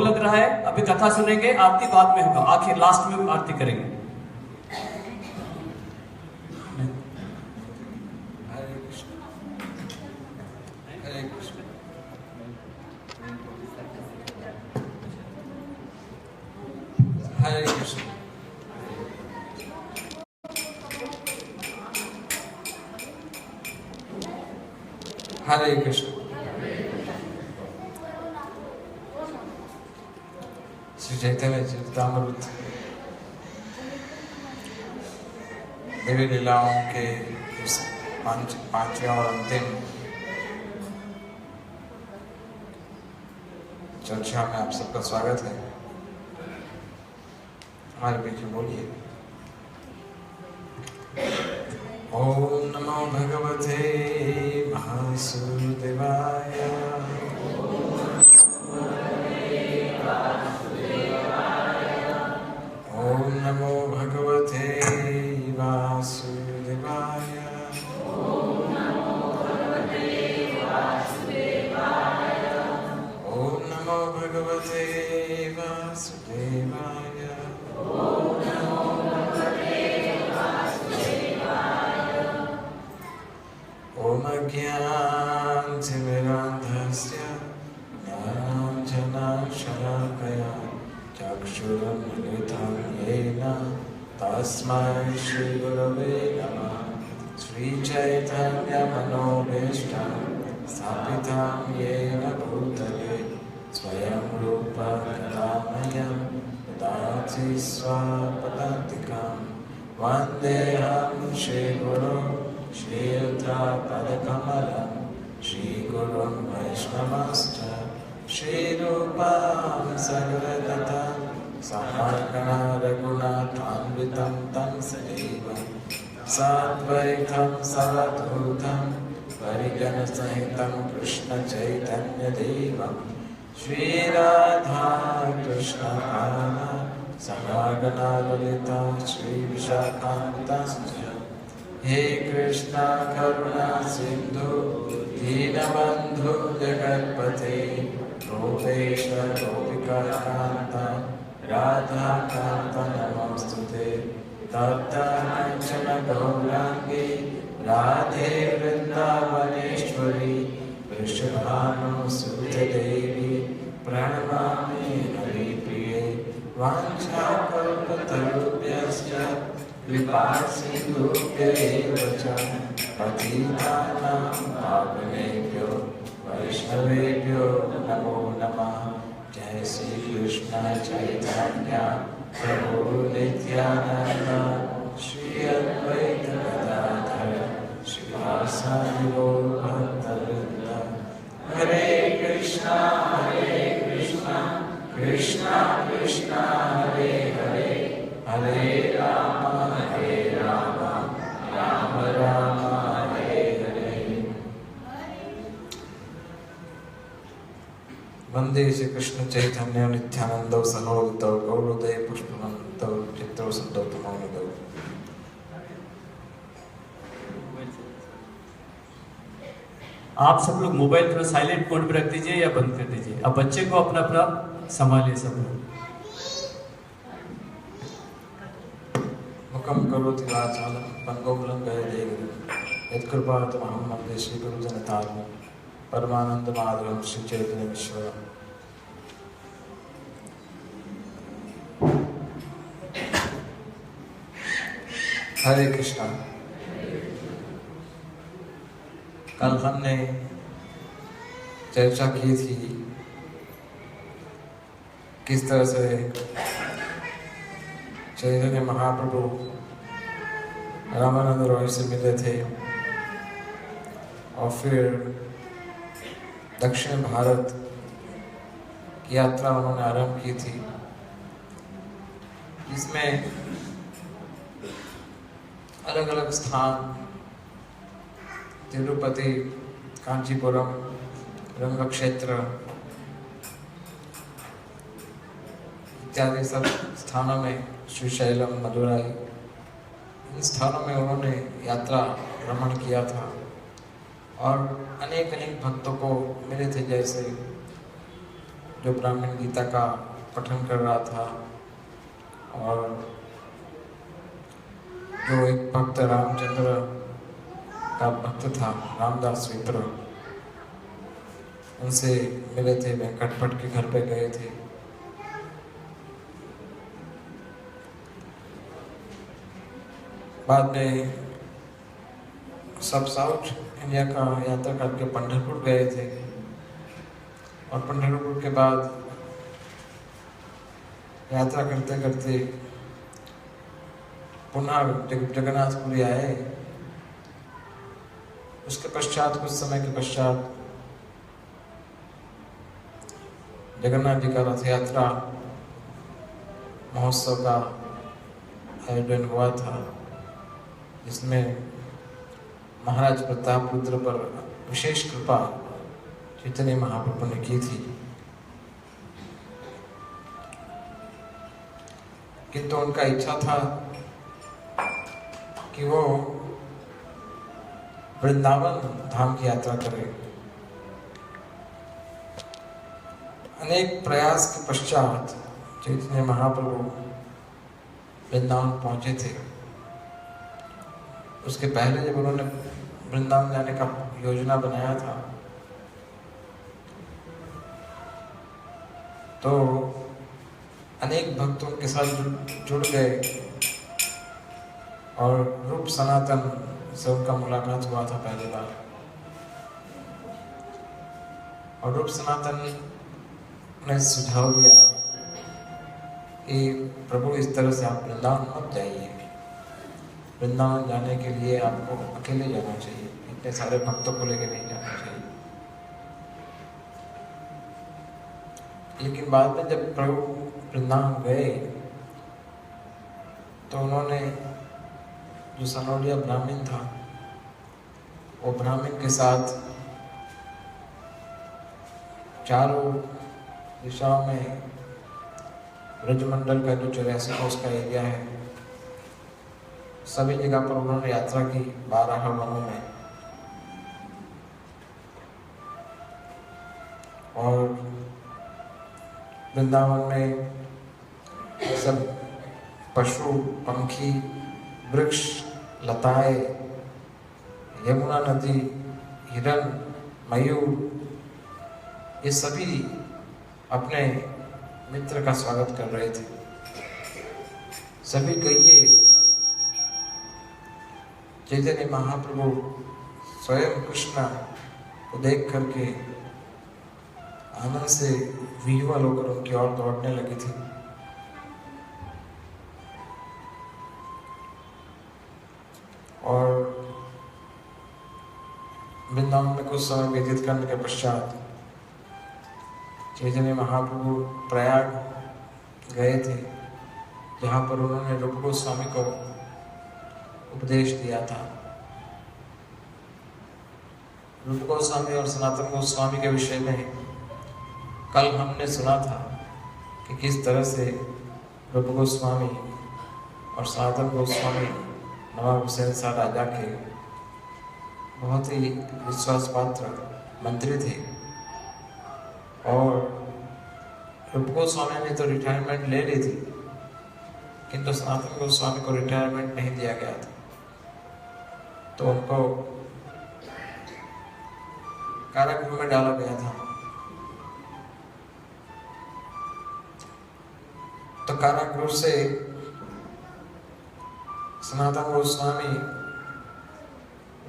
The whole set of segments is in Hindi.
लग रहा है। अभी कथा सुनेंगे, आरती बाद में होगा, आखिर लास्ट में आरती करेंगे। हरे कृष्ण। हरे कृष्ण। श्री चैतन्य चरितामृत देवी लीलाओं के पांचवें और अंतिम चर्चा में आप सबका स्वागत है। हमारे बीच में बोलिए। ओम नमो भगवते वासुदेवाय। ओम नमो भगवते वासुदेवाय। ओम नमो भगवते वासुदेवाय। ओम अज्ञानतिमिरान्धस्य ज्ञानाञ्जनशलाकया चक्षुरुन्मिलितं येन तस्मै श्रीगुरवे नमः। श्रीचैतन्यमनोभीष्टं स्थापितं येन भूतले स्वयं रूपा कथामयं ददाति स्वपदान्तिकं। वन्देऽहं श्रीगुरुं श्रीयुतापदकमलं श्रीगुरुं वैष्णवश्च श्रीरूपां सगरगतं सहगणा रघुनाथान्वितं तं सदैव साद्वैतं सवधूतं परिजनसहितं कृष्णचैतन्यदेवं श्रीराधा कृष्णकान्ता सहगणा ललिता श्रीविशाखान्विताश्च। हे कृष्णा करुणा सिंधु दीनबंधु जगत्पते गोपेश गोपिका कांता राधा कांता नमोस्तुते। तप्त कांचन गौरांगी राधे वृंदावनेश्वरी वृषभानुसुते देवी प्रणमामि हरिप्रिये। वाञ्छाकल्पतरुभ्यश्च कृपासिन्धुभ्यैव च पतितानां पावनेभ्यो वैष्णवेभ्यो नमो नमः। जय श्री कृष्ण चैतन्य प्रभु नित्यानंद श्री अद्वैत गदाधर श्रीवासादि गौर भक्तवृंद। हरे कृष्णा कृष्णा कृष्णा हरे हरे हरे राम राम राम हरे हरे। वंदे श्री कृष्ण चैतन्य नित्यानंद सहोदित गौरोदय पुष्पवंत चित्रो संतोषमौनिद। आप सब लोग मोबाइल थोड़ा साइलेंट मोड पे रख दीजिए या बंद कर दीजिए। अब बच्चे को अपना अपना संभालिए सब लोग। मुखम करोति वाचालं पंगुमुलं गयदेव यत्कृपातमहं वन्दे श्रीगुरुजनतारिणं परमानन्दमाधवं श्रीचैतन्यमीश्वरम्। हरे कृष्णा। कल हमने चर्चा की थी किस तरह से चैतन्य महाप्रभु रामानंद रॉय से मिले थे और फिर दक्षिण भारत की यात्रा उन्होंने आरंभ की थी। इसमें अलग अलग स्थान तिरुपति, कांचीपुरम, रंग क्षेत्र इत्यादि सब स्थानों में, श्रीशैलम, मदुराई, इन स्थानों में उन्होंने यात्रा भ्रमण किया था और अनेक अनेक भक्तों को मिले थे, जैसे जो ब्राह्मण गीता का पठन कर रहा था, और जो एक भक्त रामचंद्र का भक्त था, रामदास विप्र, उनसे मिले थे, वेंकट भट्ट के घर पे गए थे। बाद में सब साउथ इंडिया का यात्रा करके पंढरपुर गए थे, और पंढरपुर के बाद यात्रा करते करते पुनः जगन्नाथपुरी आए। उसके पश्चात, कुछ समय के पश्चात, जगन्नाथ जी का रथ यात्रा महोत्सव का आयोजन हुआ था, जिसमें महाराज प्रताप रुद्र पर विशेष कृपा चैतन्य महाप्रभु ने की थी। किंतु उनका इच्छा था कि वो वृंदावन धाम की यात्रा करें। अनेक प्रयास के पश्चात चैतन्य महाप्रभु वृंदावन पहुंचे थे। उसके पहले जब उन्होंने वृंदावन जाने का योजना बनाया था, तो अनेक भक्तों के साथ जुड़ गए, और रूप सनातन से उनका मुलाकात हुआ था पहली बार। और रूप सनातन ने सुझाव दिया कि प्रभु, इस तरह से आप वृंदावन मत जाइए, वृंदावन जाने के लिए आपको अकेले जाना चाहिए, इतने सारे भक्तों को लेकर नहीं जाना चाहिए। लेकिन बाद में जब प्रभु वृंदावन गए, तो उन्होंने जो सनौडिया ब्राह्मण था, वो ब्राह्मण के साथ चारों दिशाओं में ब्रजमंडल का जो 84 कोस का एरिया है, सभी जगह पर उन्होंने यात्रा की, 12 वनों में। और वृंदावन में सब पशु, पंखी, वृक्ष, लताएं, यमुना नदी, हिरण, मयूर, ये सभी अपने मित्र का स्वागत कर रहे थे। सभी गइए चैतन्य महाप्रभु स्वयं कृष्ण को देख करके आनंद से विह्वल होकर उनकी ओर दौड़ने लगी थी। और वृंदावन में कुछ समय व्यतीत करने के पश्चात चैतन्य महाप्रभु प्रयाग गए थे, जहाँ पर उन्होंने रूप गोस्वामी को उपदेश दिया था। रूप गोस्वामी और सनातन गोस्वामी के विषय में कल हमने सुना था कि किस तरह से रूप गोस्वामी और सनातन गोस्वामी नवाब हुसैन शाह राजा के बहुत ही विश्वास पात्र मंत्री थे। और रूप गोस्वामी ने तो रिटायरमेंट ले ली थी, किंतु सनातन गोस्वामी को रिटायरमेंट नहीं दिया गया था। तो उनको कारागृह में डाला गया था। तो कारागृह से सनातन गोस्वामी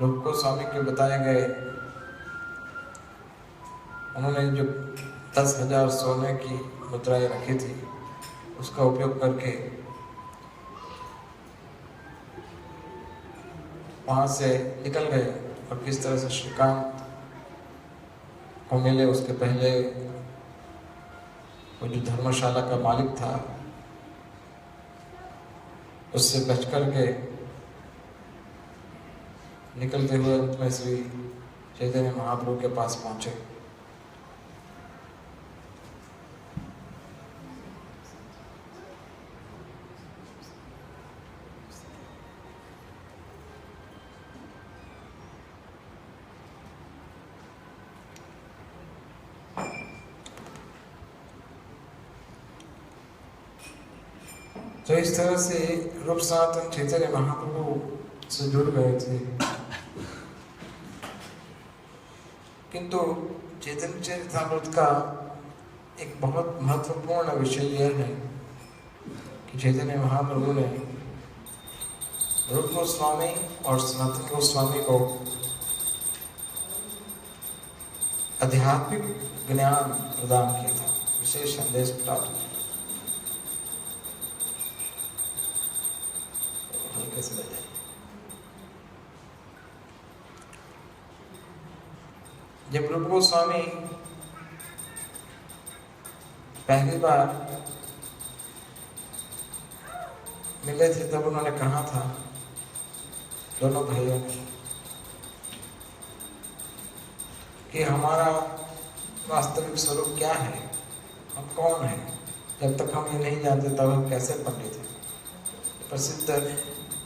रूप गोस्वामी के बताए गए, उन्होंने जो 10,000 सोने की मुद्राएं रखी थी, उसका उपयोग करके वहां से निकल गए। और किस तरह से श्रीकांत को मिले, उसके पहले वो जो धर्मशाला का मालिक था, उससे बच करके निकलते हुए अंत में श्री चैतन्य महाप्रभु के पास पहुंचे। तो इस तरह से रूप सनातन चैतन्य महाप्रभु से जुड़ गए थे। किंतु चैतन्य चरितामृत का एक बहुत महत्वपूर्ण विषय यह है कि चैतन्य महाप्रभु ने रूप गोस्वामी और सनातन गोस्वामी को आध्यात्मिक ज्ञान प्रदान किया था, विशेष संदेश प्राप्त किया। हल्के से बजाइए। जब रूप गोस्वामी पहली बार मिले थे तब उन्होंने कहा था दोनों भाइयों ने कि हमारा वास्तविक स्वरूप क्या है, हम कौन हैं। जब तक हम ये नहीं जानते तब हम कैसे पंडित हैं। प्रसिद्ध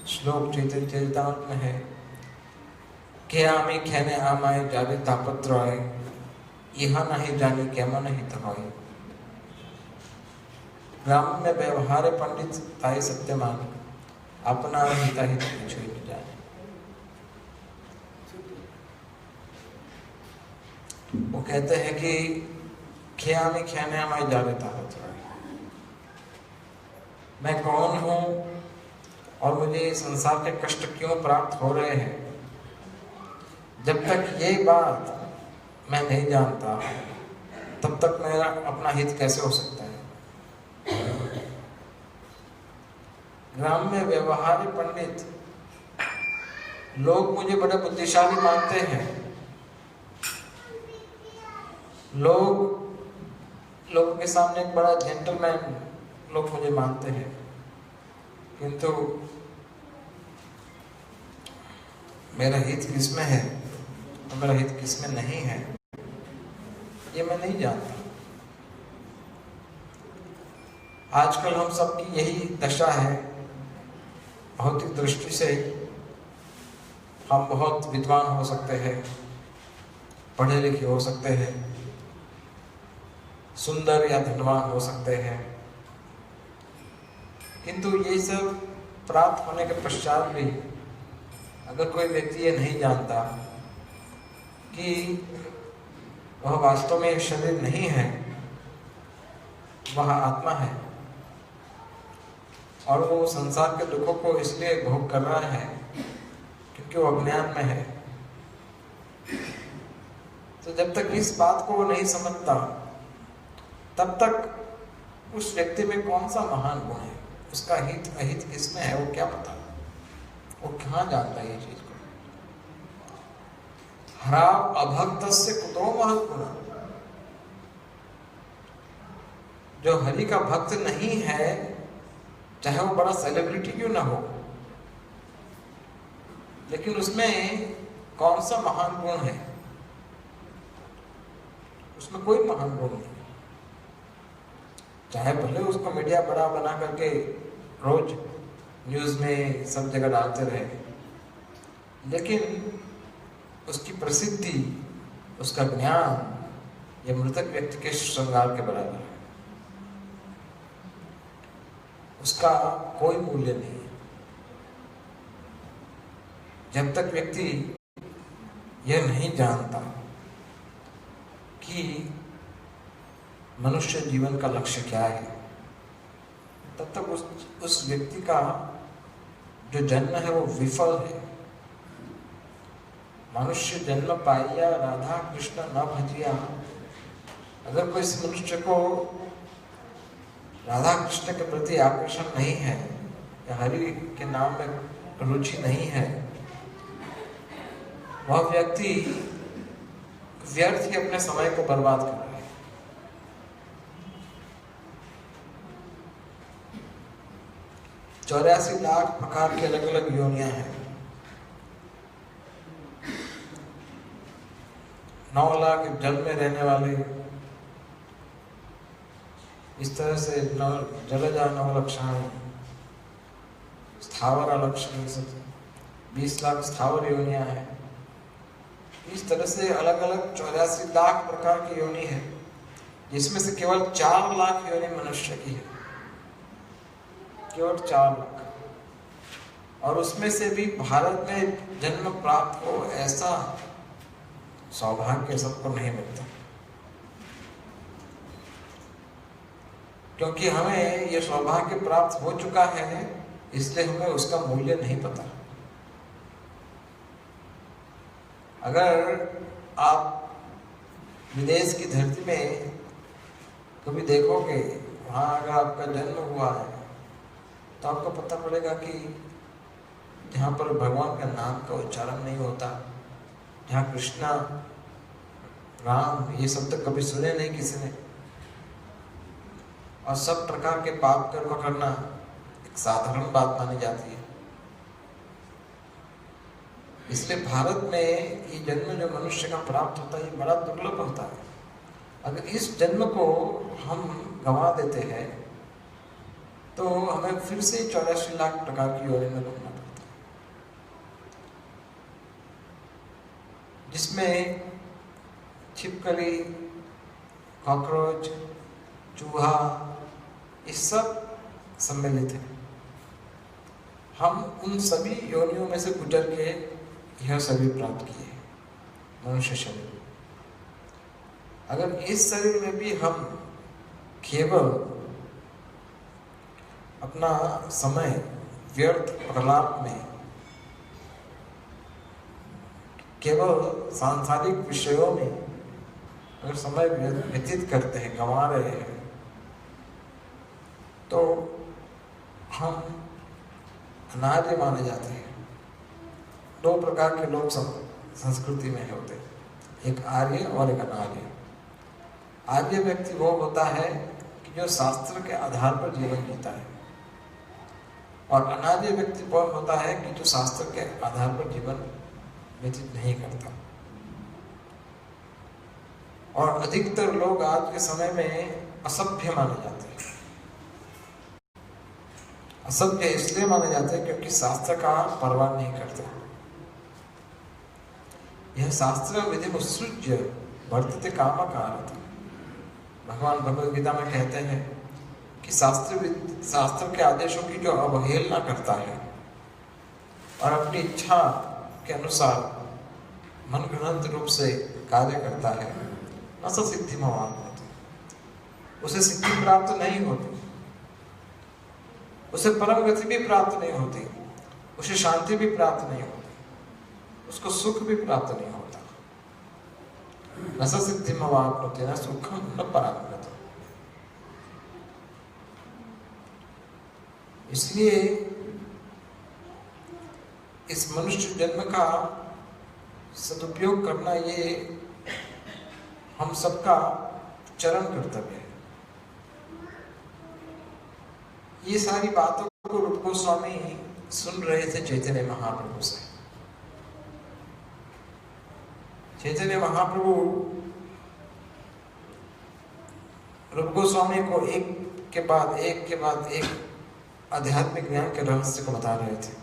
श्लोक चैतन्य चरितामृत में है कि आमी खेने आमाय जावे तापत्र आए, यह नहीं जानी केम नहीं तहाई। ग्राम में व्यवहार पंडित ताई सत्यमान, अपना हिता हित कुछ ही नहीं जाने। वो कहते हैं कि खेया में खेने हमारे जावे ताकत है, मैं कौन हूँ और मुझे संसार के कष्ट क्यों प्राप्त हो रहे हैं। जब तक ये बात मैं नहीं जानता तब तक मेरा अपना हित कैसे हो सकता है। ग्राम में व्यवहारिक पंडित लोग मुझे बड़े बुद्धिशाली मानते हैं, लोगों के सामने एक बड़ा जेंटलमैन लोग मुझे मानते हैं, किंतु मेरा हित किसमें है और मेरा हित किसमें नहीं है ये मैं नहीं जानता। आजकल हम सबकी यही दशा है। भौतिक दृष्टि से हम बहुत विद्वान हो सकते हैं, पढ़े लिखे हो सकते हैं, सुंदर या धनवान हो सकते हैं, किंतु ये सब प्राप्त होने के पश्चात भी अगर कोई व्यक्ति ये नहीं जानता कि वह वास्तव में शरीर नहीं है, वह आत्मा है और वो संसार के दुखों को इसलिए भोग कर रहा है क्योंकि वो अज्ञान में है, तो जब तक इस बात को वो नहीं समझता तब तक उस व्यक्ति में कौन सा महान गुण है, उसका हित अहित किसमें है वो क्या पता, वो कहाँ जानता है ये चीज को। हरा अभक्त से कुतो महत् गुण, जो हरि का भक्त नहीं है चाहे वो बड़ा सेलिब्रिटी क्यों ना हो, लेकिन उसमें कौन सा महान गुण है, उसमें कोई महान गुण नहीं। चाहे भले उसको मीडिया बड़ा बना करके रोज न्यूज में सब जगह डालते रहे, लेकिन उसकी प्रसिद्धि, उसका ज्ञान ये मृतक व्यक्ति के श्रृंगार के बराबर है, उसका कोई मूल्य नहीं है। जब तक व्यक्ति यह नहीं जानता कि मनुष्य जीवन का लक्ष्य क्या है, तब तक उस व्यक्ति का जो जन्म है वो विफल है। मनुष्य जन्म पाइया राधा कृष्ण न भजिया, अगर कोई इस मनुष्य को राधा कृष्ण के प्रति आकर्षण नहीं है या हरि के नाम में रुचि नहीं है, वह व्यक्ति व्यर्थ ही अपने समय को बर्बाद कर रहा है। 84 लाख प्रकार की अलग अलग योनियां हैं। 9 लाख जल में रहने वाले, इस तरह से जलजा 9 लक्षण, स्थावर लक्षण, 20 लाख स्थावर योनियां हैं। इस तरह से अलग अलग 84 लाख प्रकार की योनि है, जिसमें से केवल 4 लाख योनि मनुष्य की है। केवल 4 लाख, और उसमें से भी भारत में जन्म प्राप्त हो ऐसा सौभाग्य सबको नहीं मिलता, क्योंकि हमें यह सौभाग्य प्राप्त हो चुका है, इसलिए हमें उसका मूल्य नहीं पता। अगर आप विदेश की धरती में कभी देखोगे, वहाँ अगर आपका जन्म हुआ है तो आपको पता पड़ेगा कि जहाँ पर भगवान का नाम का उच्चारण नहीं होता, जहाँ कृष्णा राम ये शब्द कभी सुने नहीं किसी ने, और सब प्रकार के पाप कर्म करना एक साधारण बात मानी जाती है। इसलिए भारत में ये जन्म जो मनुष्य का प्राप्त होता है, ये बड़ा दुर्लभ होता है। अगर इस जन्म को हम गंवा देते हैं तो हमें फिर से 84 लाख प्रकार की योनि में घूमना पड़ता है, जिसमें छिपकली, कॉकरोच, चूहा, ये सब सम्मिलित है। हम उन सभी योनियों में से गुजर के यह सभी प्राप्त किए मनुष्य शरीर। अगर इस शरीर में भी हम केवल अपना समय व्यर्थ प्रलाप में, केवल सांसारिक विषयों में अगर समय व्यतीत करते हैं, गंवा रहे हैं, तो हम अनार्य माने जाते हैं। 2 प्रकार के लोग संस्कृति में होते हैं, एक आर्य और एक अनार्य। आर्य व्यक्ति वो होता है कि जो शास्त्र के आधार पर जीवन जीता है, और अनार्य व्यक्ति वो होता है कि जो शास्त्र के आधार पर जीवन व्यतीत नहीं करता। और अधिकतर लोग आज के समय में असभ्य माने जाते हैं। असभ्य इसलिए माने जाते हैं क्योंकि शास्त्र का परवाह नहीं करते। यह शास्त्र विधि मुत्सृज्य वर्तते कामकारः। भगवान भगवद गीता में कहते हैं कि शास्त्र के आदेशों की जो अवहेलना करता है और अपनी इच्छा के अनुसार मन घड़ंत रूप से कार्य करता है, न स सिद्धिमवाप्नोति, उसे सिद्धि प्राप्त नहीं होती, उसे परम गति भी प्राप्त नहीं होती, उसे शांति भी प्राप्त नहीं होती, उसको सुख भी प्राप्त नहीं होता। न स सिद्धिमवाप्नोति न सुखम न परागति। इसलिए इस मनुष्य जन्म का सदुपयोग करना ये हम सबका चरम कर्तव्य है। ये सारी बातों को रूप गोस्वामी सुन रहे थे चैतन्य महाप्रभु से। चैतन्य महाप्रभु रूप गोस्वामी को एक के बाद एक आध्यात्मिक ज्ञान के रहस्य को बता रहे थे।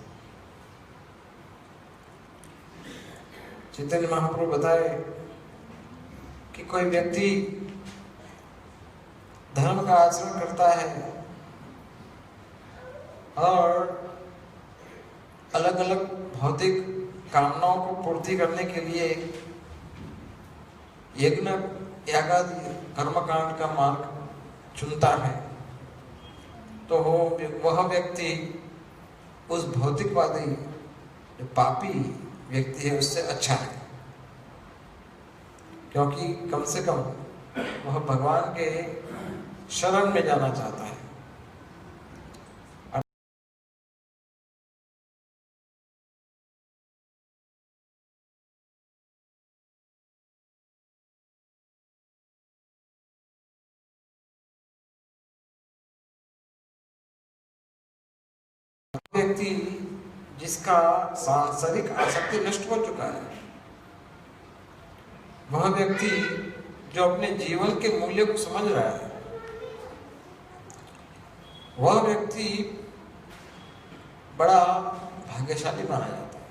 चैतन्य महाप्रभु बताए कि कोई व्यक्ति धर्म का आचरण करता है और अलग अलग भौतिक कामनाओं को पूर्ति करने के लिए यज्ञ यागादि कर्मकांड का मार्ग चुनता है, तो वह व्यक्ति उस भौतिकवादी जो पापी व्यक्ति है उससे अच्छा है, क्योंकि कम से कम वह भगवान के शरण में जाना चाहता है। व्यक्ति जिसका सांसारिक आसक्ति नष्ट हो चुका है, वह व्यक्ति जो अपने जीवन के मूल्य को समझ रहा है, वह व्यक्ति बड़ा भाग्यशाली माना जाता है,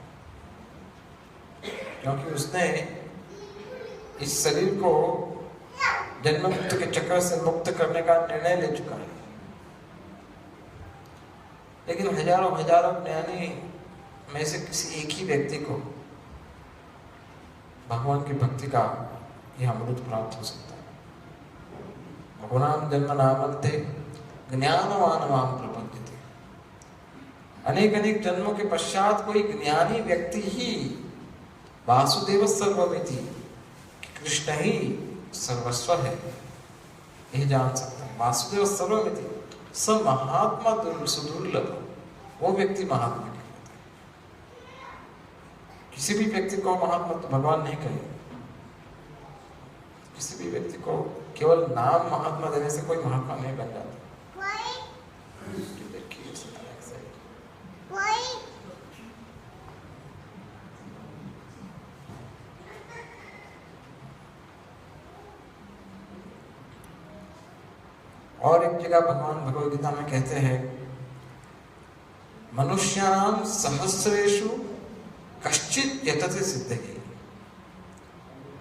क्योंकि उसने इस शरीर को जन्म मृत्यु के चक्र से मुक्त करने का निर्णय ले चुका है। लेकिन हजारों हजारों ज्ञानी में से किसी एक ही व्यक्ति को भगवान की भक्ति का यह अमृत प्राप्त हो सकता है। भगवान जन्म नामन्ते ज्ञानवानवान प्रपद्यते। अनेक अनेक जन्मों के पश्चात कोई ज्ञानी व्यक्ति ही वासुदेव सर्वमिति, कृष्ण ही सर्वस्व है, यह जान सकता है। वासुदेव सर्वमिति, सब महात्मा सुदुर्लभ, वो व्यक्ति महात्मा कहलाता है। किसी भी व्यक्ति को महात्मा तो भगवान नहीं कहे। किसी भी व्यक्ति को केवल नाम महात्मा देने से कोई महात्मा नहीं बन जाता। और एक जगह भगवान भगवद गीता में कहते हैं, मनुष्याणाम सहस्रेषु कश्चित यतते सिद्धये।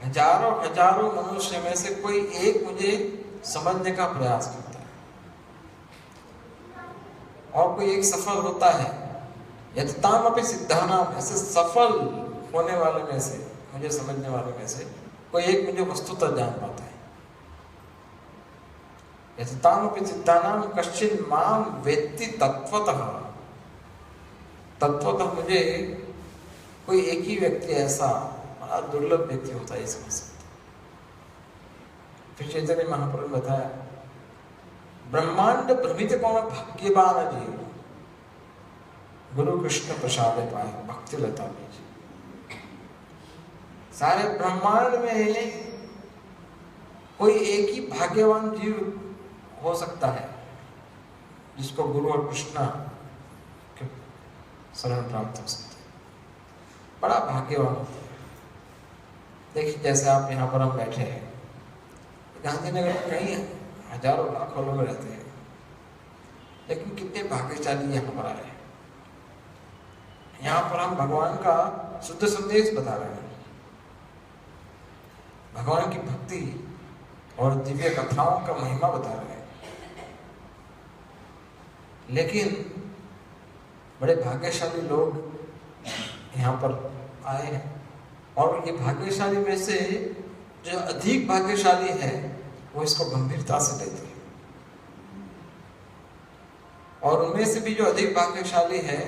हजारों हजारों मनुष्य में से कोई एक मुझे समझने का प्रयास करता है और कोई एक सफल होता है। यतताम अपि सिद्धानाम, ऐसे सफल होने वाले में से, मुझे समझने वाले में से कोई एक मुझे वस्तुतः जान पाता है। यतताम अपि सिद्धानाम कश्चिन माम वेत्ति तत्वतः। तत्वतः मुझे कोई एक ही व्यक्ति ऐसा बड़ा दुर्लभ व्यक्ति होता है, समझ सकता। फिर चैतन्य महाप्रभु ने बताया, ब्रह्मांड भ्रमित कौन भाग्यवान जीव, गुरु कृष्ण प्रसाद पाए भक्ति लता बीज। सारे ब्रह्मांड में कोई एक ही भाग्यवान जीव हो सकता है जिसको गुरु और कृष्ण के शरण प्राप्त हो सकता है। बड़ा भाग्यवान होता है। देखिए जैसे आप यहाँ पर हम बैठे हैं, गांधीनगर में कई हजारों लाखों लोग रहते हैं, लेकिन कितने भाग्यशाली यहाँ पर आए हैं। यहाँ पर हम भगवान का शुद्ध संदेश बता रहे हैं, भगवान की भक्ति और दिव्य कथाओं का महिमा बता रहे हैं। लेकिन बड़े भाग्यशाली लोग यहाँ पर आए हैं, और ये भाग्यशाली में से जो अधिक भाग्यशाली है वो इसको गंभीरता से लेते हैं, और उनमें से भी जो अधिक भाग्यशाली है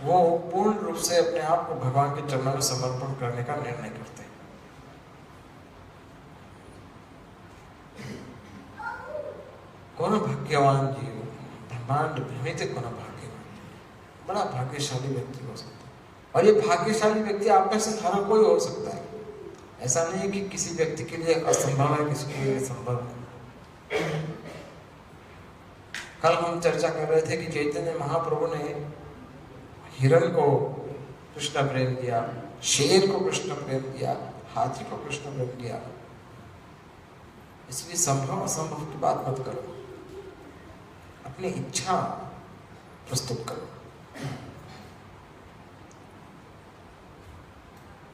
वो पूर्ण रूप से अपने आप को भगवान के चरणों में समर्पण करने का निर्णय करते हैं। कौन भाग्यवान जीव, ब्रह्मांड भ्रमित कौन भाग्यवान, बड़ा भाग्यशाली व्यक्ति हो सकता है। और ये भाग्यशाली व्यक्ति आप में से हर कोई हो सकता है। ऐसा नहीं है कि किसी व्यक्ति के लिए असंभव है, किसी के लिए संभव है। कल हम चर्चा कर रहे थे कि चैतन्य महाप्रभु ने हिरण को कृष्ण प्रेम किया, शेर को कृष्ण प्रेम किया, हाथी को कृष्ण प्रेम किया। इसलिए संभव असंभव की बात मत करो, अपनी इच्छा प्रस्तुत करो।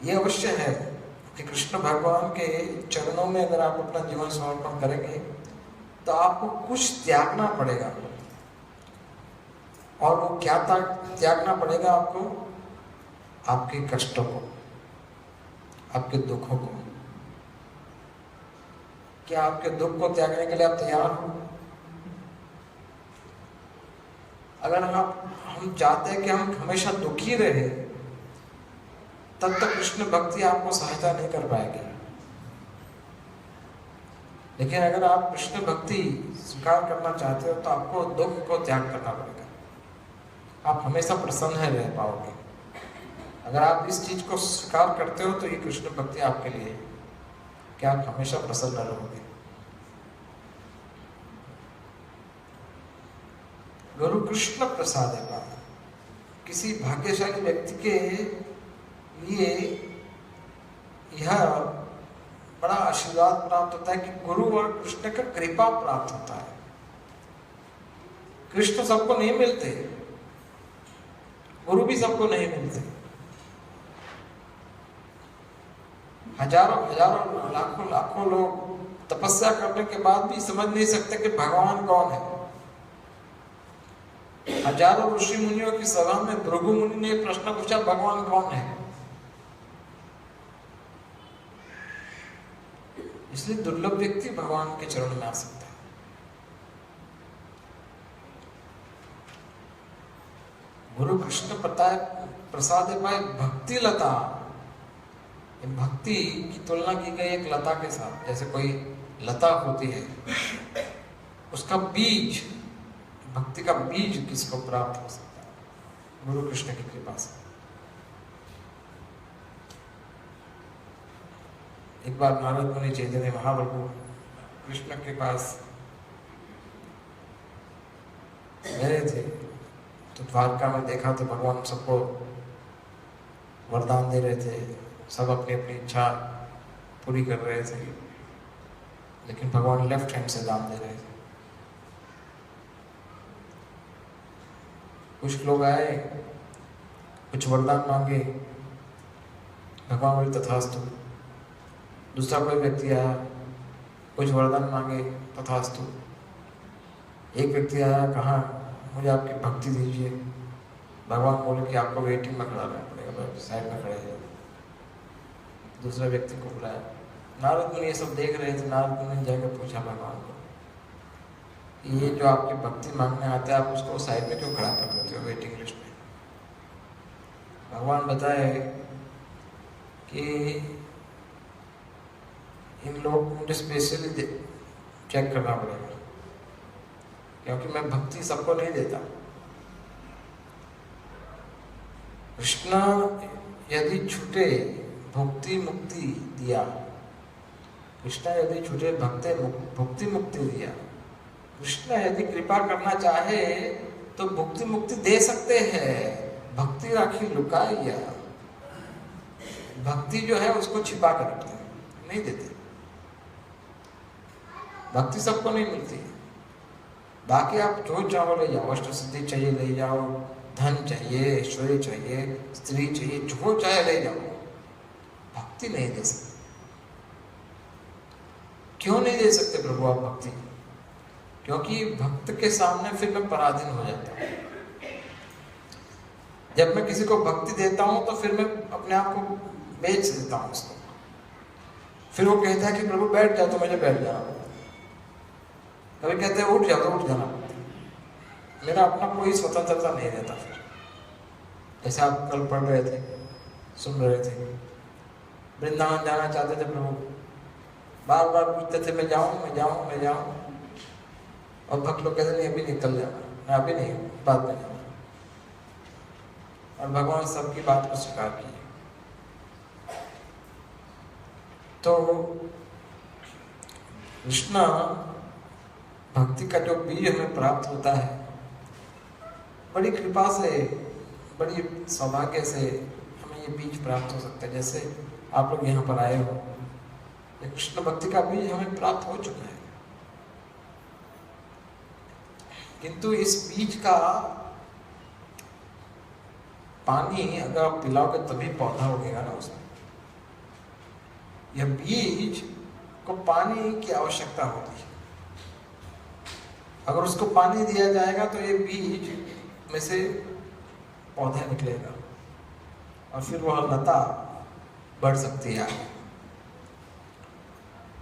ये अवश्य है कि कृष्ण भगवान के चरणों में अगर आप अपना जीवन समर्पण करेंगे तो आपको कुछ त्यागना पड़ेगा। और वो क्या त्यागना पड़ेगा आपको? आपके कष्टों को, आपके दुखों को। क्या आपके दुख को त्यागने के लिए आप तैयार हो? अगर हम चाहते हैं कि हम हमेशा दुखी रहे, तब तक कृष्ण भक्ति आपको सहायता नहीं कर पाएगी। लेकिन अगर आप कृष्ण भक्ति स्वीकार करना चाहते हो तो आपको दुख को त्याग करना पड़ेगा। आप हमेशा प्रसन्न रह पाओगे। अगर आप इस चीज को स्वीकार करते हो तो ये कृष्ण भक्ति आपके लिए है कि आप हमेशा प्रसन्न रहोगे। गुरु कृष्ण प्रसाद है। किसी भाग्यशाली व्यक्ति के लिए यह बड़ा आशीर्वाद प्राप्त होता है कि गुरु और कृष्ण का कृपा प्राप्त होता है। कृष्ण सबको नहीं मिलते, गुरु भी सबको नहीं मिलते। हजारों हजारों लाखों लाखों लोग तपस्या करने के बाद भी समझ नहीं सकते कि भगवान कौन है। हजारों ऋषि मुनियों की सभा में भृगु मुनि ने प्रश्न पूछा, भगवान कौन है? इसलिए दुर्लभ व्यक्ति भगवान के चरण में आ सकता है। गुरु कृष्ण प्रसाद पाए भक्ति लता। भक्ति की तुलना की गई एक लता के साथ। जैसे कोई लता होती है, उसका बीज, भक्ति का बीज किसको प्राप्त हो सकता है? गुरु कृष्ण की कृपा से। एक बार नारद मुनि चैतन्य महाप्रभु कृष्ण के पास गए थे, तो द्वारका में देखा तो भगवान सबको वरदान दे रहे थे, सब अपनी अपनी इच्छा पूरी कर रहे थे, लेकिन भगवान लेफ्ट हैंड से दान दे रहे थे। कुछ लोग आए, कुछ वरदान मांगे, भगवान बोले तथास्तु। दूसरा कोई व्यक्ति आया, कुछ वरदान मांगे, तथास्तु। एक व्यक्ति आया, कहा मुझे आपकी भक्ति दीजिए। भगवान बोले कि आपको वेटिंग में खड़ा रहना पड़ेगा, साइड में खड़े हैं। दूसरे व्यक्ति को बुलाया। नारद मुनि ये सब देख रहे थे। नारद मुनि ने जाकर पूछा भगवान को, ये जो आपकी भक्ति मांगने आता है, आप उसको साइड में क्यों खड़ा कर देते हो वेटिंग लिस्ट में? भगवान बताए कि इन लोगों को मुझे स्पेशली चेक करना पड़ेगा, क्योंकि मैं भक्ति सबको नहीं देता। कृष्ण यदि छूटे भक्ति मुक्ति दिया, कृष्ण यदि छूटे भक्ति मुक्ति दिया, कृष्ण यदि कृपा करना चाहे तो भक्ति मुक्ति दे सकते हैं। भक्ति राखी लुकाइया, भक्ति जो है उसको छिपा कर रखते हैं, नहीं देते। भक्ति सबको नहीं मिलती है। बाकी आप जो चाहो ले जाओ, अष्ट सिद्धि चाहिए ले जाओ, धन चाहिए, ऐश्वर्य चाहिए, स्त्री चाहिए, जो चाहे ले जाओ, भक्ति नहीं दे सकते। क्यों नहीं दे सकते प्रभु आप भक्ति? क्योंकि भक्त के सामने फिर मैं पराधीन हो जाता हूं। जब मैं किसी को भक्ति देता हूं तो फिर मैं अपने आप को बेच देता हूं उसको। फिर वो कहता है कि प्रभु बैठ जाओ, तो मुझे बैठ जाना पड़ता है। कभी कहते हैं उठ जाओ, तो उठ जाना पड़ता है। मेरा अपना कोई स्वतंत्रता नहीं रहता। फिर जैसे आप कल पढ़ रहे थे, सुन रहे थे, वृंदावन जाना चाहते थे प्रभु, बार बार पूछते थे मैं जाऊं मैं जाऊं मैं जाऊं, और भक्त लोग कहते नहीं अभी निकल जाना, मैं अभी नहीं, बाद में जाऊंगा। और भगवान सबकी बात को स्वीकार किए। तो कृष्ण भक्ति का जो बीज हमें प्राप्त होता है, बड़ी कृपा से, बड़ी सौभाग्य से हमें ये बीज प्राप्त हो सकता है। जैसे आप लोग यहाँ पर आए हो, ये कृष्ण भक्ति का बीज हमें प्राप्त हो चुका है। किंतु इस बीज का पानी अगर आप पिलाओगे तभी पौधा उगेगा ना उसमें। यह बीज को पानी की आवश्यकता होती है। अगर उसको पानी दिया जाएगा तो ये बीज में से पौधा निकलेगा और फिर वह लता बढ़ सकती है।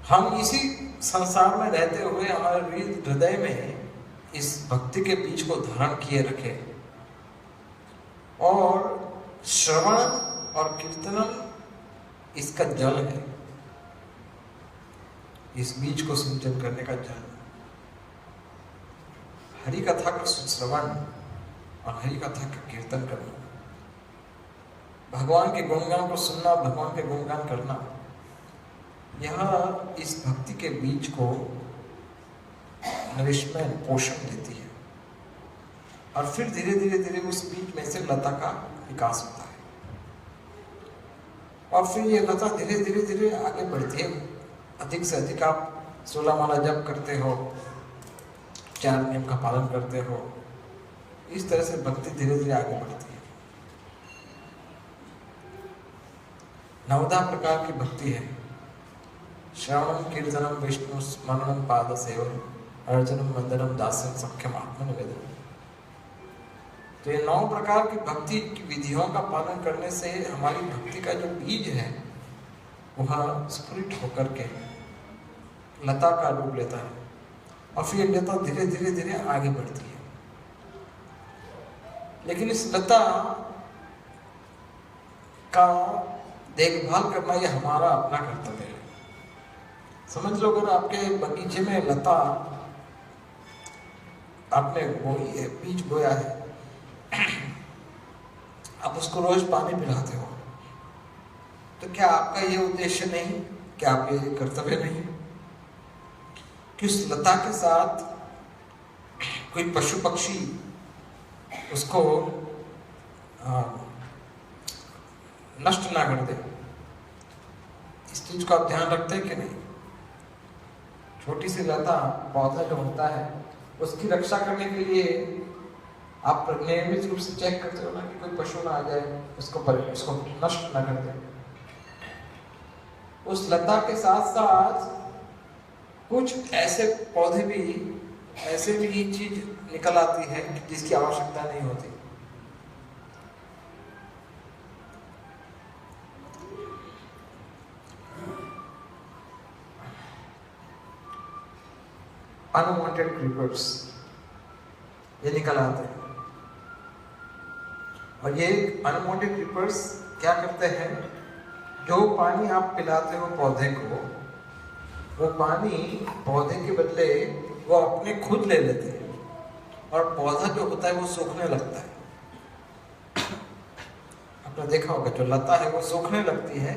हम इसी संसार में रहते हुए हमारे हृदय में इस भक्ति के बीज को धारण किए रखे, और श्रवण और कीर्तन इसका जल है, इस बीज को सिंचन करने का जल। हरि कथा का श्रवण और हरि कथा का कीर्तन करना, भगवान के गुणगान को सुनना, भगवान के गुणगान करना, यह इस भक्ति के बीज को नरिशमेंट, पोषण देती है। और फिर धीरे धीरे धीरे उस बीज में से लता का विकास होता है, और फिर ये लता धीरे धीरे धीरे आगे बढ़ती है। अधिक से अधिक आप 16 माला जप करते हो, 4 नियम का पालन करते हो, इस तरह से भक्ति धीरे धीरे आगे बढ़ती है। 9 प्रकार की भक्ति है। श्रवणम कीर्तनम विष्णु स्मरणम पाद सेवन अर्चनम वंदनम दास्यम सख्यम आत्मनिवेदनम। तो ये 9 प्रकार की भक्ति की विधियों का पालन करने से हमारी भक्ति का जो बीज है वह स्फुरित होकर के लता का रूप लेता है और फिर लता धीरे धीरे धीरे आगे बढ़ती है। लेकिन इस लता का देखभाल करना यह हमारा अपना कर्तव्य है। समझ लो, अगर आपके बगीचे में लता आपने बोई है, बीज बोया है, आप उसको रोज पानी पिलाते हो, तो क्या आपका ये उद्देश्य नहीं, क्या आप ये कर्तव्य नहीं कि उस लता के साथ कोई पशु पक्षी उसको नष्ट ना कर दे? इस चीज को आप ध्यान रखते हैं कि नहीं? छोटी सी लता पौधा जो होता है उसकी रक्षा करने के लिए आप नियमित रूप से चेक करते हो ना कि कोई पशु ना आ जाए, उसको नष्ट ना कर दे। उस लता के साथ साथ कुछ ऐसे पौधे भी, ऐसे भी चीज निकल आती है जिसकी आवश्यकता नहीं होती। अनवांटेड क्रीपर्स ये निकल आते हैं, और ये अनवांटेड क्रीपर्स क्या करते हैं, जो पानी आप पिलाते हो पौधे को, वो पानी पौधे के बदले वो अपने खुद ले लेते हैं और पौधा जो होता है वो सूखने लगता है। आपने देखा होगा जो लता है वो सूखने लगती है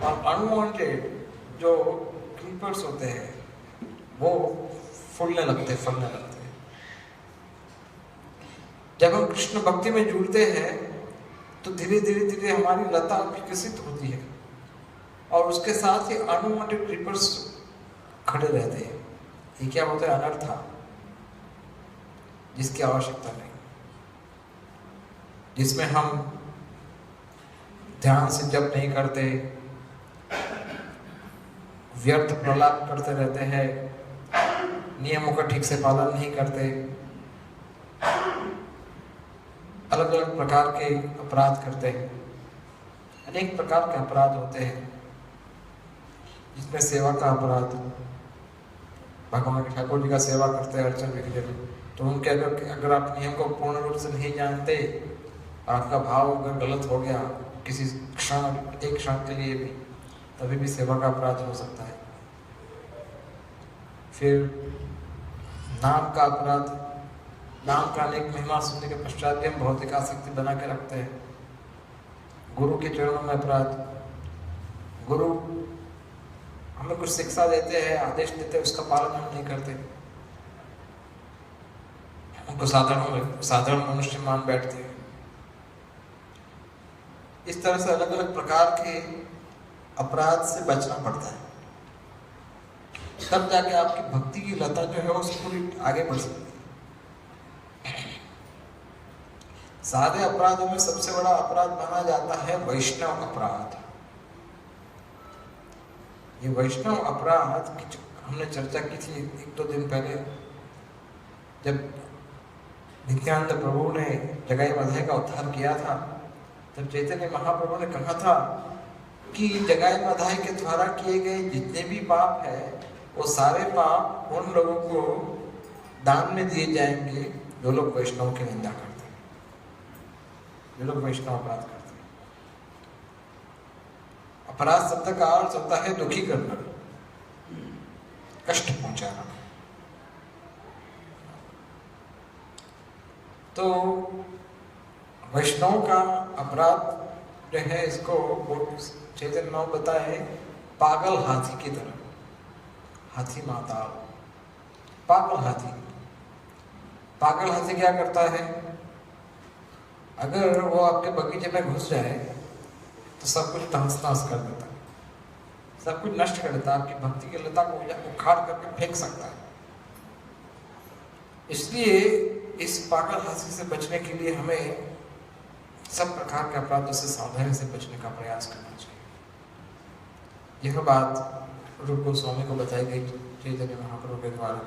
और अनवांटेड जो क्रीपर्स होते हैं वो फूलने लगते, फलने लगते हैं। जब हम कृष्ण भक्ति में जुड़ते हैं तो धीरे धीरे धीरे हमारी लता विकसित होती है और उसके साथ ही अनवांटेड क्रीपर्स खड़े रहते हैं। ये क्या होता है? अनर्था, जिसकी आवश्यकता नहीं, जिसमें हम ध्यान से जप नहीं करते, व्यर्थ प्रलाप करते रहते हैं, नियमों का ठीक से पालन नहीं करते, अलग अलग प्रकार के अपराध करते हैं। अनेक प्रकार के अपराध होते हैं, जिसमें सेवा का अपराध, भगवान ठाकुर जी का सेवा करते हैं अर्चन विग्रह, तो उनके अगर आप नियम को पूर्ण रूप से नहीं जानते, आपका भाव अगर गलत हो गया किसी क्षण, एक क्षण के लिए भी, तभी भी सेवा का अपराध हो सकता है। फिर नाम का अपराध, नाम का अनेक महिमा सुनने के पश्चात भी हम भौतिक आसक्ति बना के रखते हैं। गुरु के चरणों में अपराध, गुरु हमें कुछ शिक्षा देते हैं, आदेश देते हैं, उसका पालन हम नहीं करते, उनको साधारण मनुष्य मान बैठते हैं। इस तरह से अलग अलग प्रकार के अपराध से बचना पड़ता है, तब जाके आपकी भक्ति की लता जो है वो पूरी आगे बढ़ सकती है। सारे अपराधों में सबसे बड़ा अपराध माना जाता है वैष्णव अपराध। ये वैष्णव अपराध की हमने चर्चा की थी 1-2 दिन पहले, जब नित्यानंद प्रभु ने जगाई मधाई का उद्धार किया था, तब चैतन्य महाप्रभु ने कहा था कि जगाई मधाई के द्वारा किए गए जितने भी पाप है वो सारे पाप उन लोगों को दान में दिए जाएंगे जो लोग वैष्णव की निंदा करते हैं, जो लोग वैष्णव अपराध करते हैं। अपराध शब्द का अर्थ होता है दुखी करना, कष्ट पहुंचाना। तो वैष्णव का अपराध जो है, इसको चैतन्य महाप्रभु बताए पागल हाथी की तरह, हाथी माता, पागल हाथी। पागल हाथी क्या करता है? अगर वो आपके बगीचे में घुस जाए तो सब कुछ तहस-नहस कर देता है, सब कुछ नष्ट कर देता है, आपकी भक्ति की लता को उखाड़ करके फेंक सकता है। इसलिए इस पागल हाथी से बचने के लिए हमें सब प्रकार के अपराधों से सावधानी से बचने का प्रयास करना चाहिए। यह बात रूप गोस्वामी को बताई गई चैतन्य महाप्रभु के द्वारा।